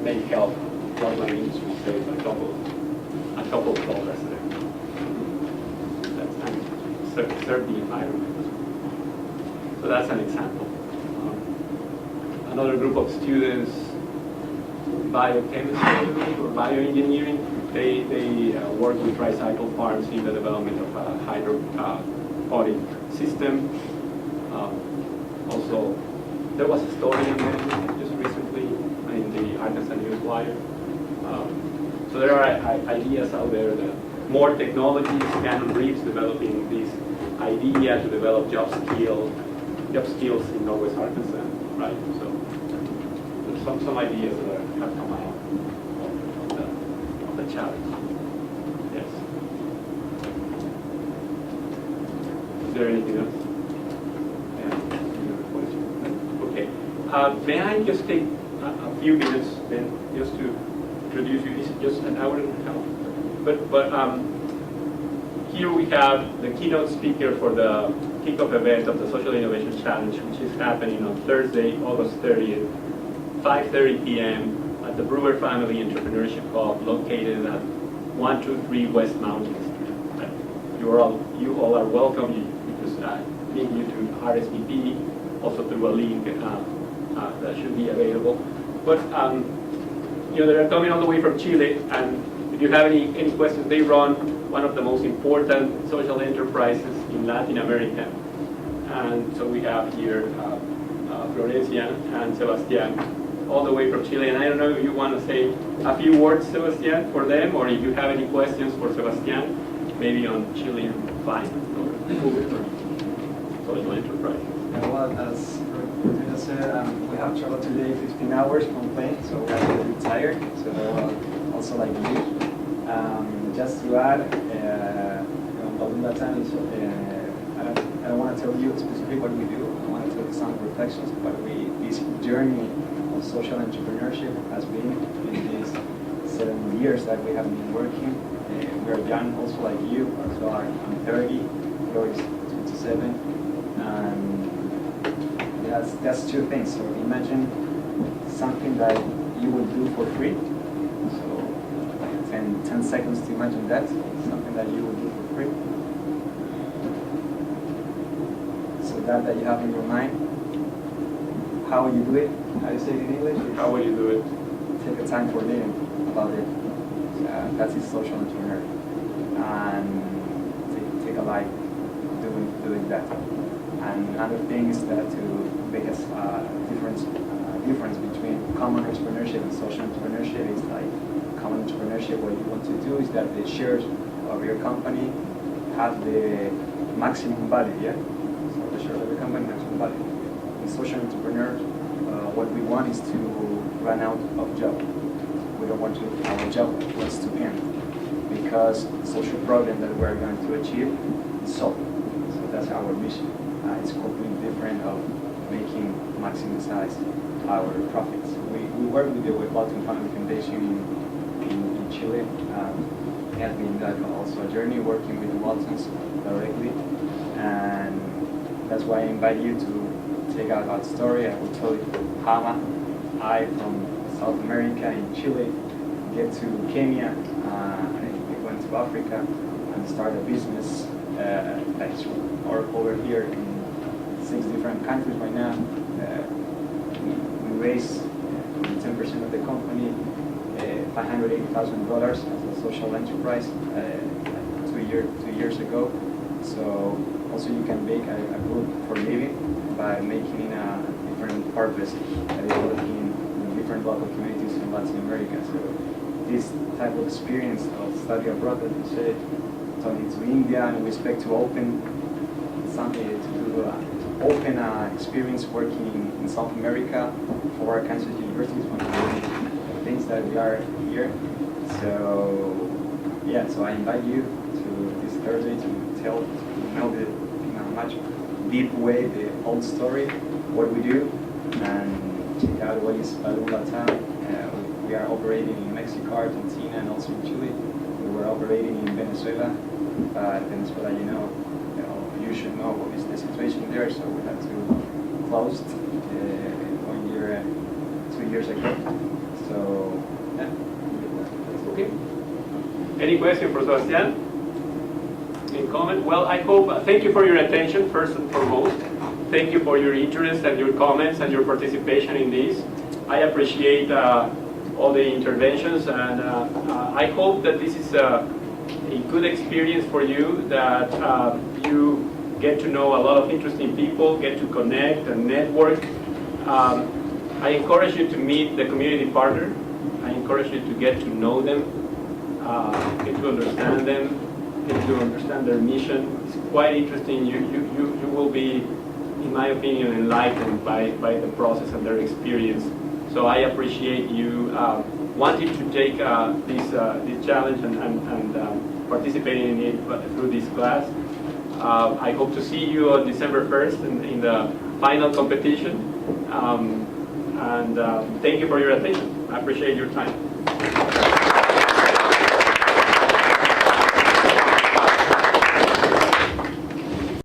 may help Rockline Industry save a couple of dollars there. Serve the environment. So that's an example. Another group of students, biochemistry or bioengineering, they work with tricycle farms in the development of a hydroponic system. Also, there was a story on them just recently in the Arkansas News Wire. So there are ideas out there that more technologies. Canon Reeves developing this idea to develop job skills in Northwest Arkansas, right? So there's some ideas that have come out of the challenge. Yes. Is there anything else? Okay. May I just take a few minutes then just to introduce you? This is just an hour and a half. But here we have the keynote speaker for the kickoff event of the Social Innovation Challenge, which is happening on Thursday, August 30th, 5:30 p.m. at the Brewer Family Entrepreneurship Hub, located at 123 West Mountain Street. You all are welcome. Because link you to RSVP, also through a link that should be available. But they're coming all the way from Chile, and if you have any questions, they run one of the most important social enterprises in Latin America. And so we have here Florencia and Sebastian all the way from Chile. And I don't know if you want to say a few words, Sebastian, for them, or if you have any questions for Sebastian, maybe on Chilean finance or social enterprise. Well, as Rogelio said, we have traveled today 15 hours from plane, so we're a little bit tired. So also like you. Just to add, Balloon Latam is, I don't want to tell you specifically what we do. I want to tell you some reflections, but this journey of social entrepreneurship has been in these 7 years that we have been working. We are young, also like you. So I'm 30, Flo is 27, and that's two things. So imagine something that you would do for free. So 10 seconds to imagine that, something that you would do for free. So that you have in your mind, how you do it, how you say it in English? How will you do it? Take a time for living about it. That's his social entrepreneur. And take a life doing that. And another thing is that to make a difference between common entrepreneurship and social entrepreneurship is like common entrepreneurship. What you want to do is that the shares of your company have the maximum value, yeah? So the shares of your company maximum value. In social entrepreneur, what we want is to run out of job. We don't want our job wants to end because the social problem that we're going to achieve is solved. So that's our mission. It's completely different of making maximize our profits. We work with the Walton Family Foundation in Chile. It has been also a journey working with the Waltons directly, and that's why I invite you to take out that story. I will tell you how I from South America in Chile get to Kenya and we went to Africa and start a business that's over here in 6 different countries right now. We raise 10% of the company, $580,000 as a social enterprise 2 years ago. So also you can make a group for living by making a different purpose that is working in different local communities in Latin America. So this type of experience of study abroad that you said, talking to India, and we expect to open something open experience working in South America for our Kansas universities, one of the things that we are here. So yeah, so I invite you to this Thursday to tell, in a much deep way the whole story, what we do, and check out what is Balloon Latam. We are operating in Mexico, Argentina, and also in Chile. We were operating in Venezuela, but Venezuela, you should know what is the situation there, so we had to close 1 year, 2 years ago. So, yeah. Okay. Any question for Sebastian? Any comment? Well, I hope, thank you for your attention, first and foremost. Thank you for your interest and your comments and your participation in this. I appreciate all the interventions, and I hope that this is a good experience for you, that you get to know a lot of interesting people, get to connect and network. I encourage you to meet the community partner. I encourage you to get to know them, get to understand them, get to understand their mission. It's quite interesting. You will be, in my opinion, enlightened by the process and their experience. So I appreciate you wanting to take this challenge and participating in it through this class. I hope to see you on December 1st in the final competition. And thank you for your attention. I appreciate your time.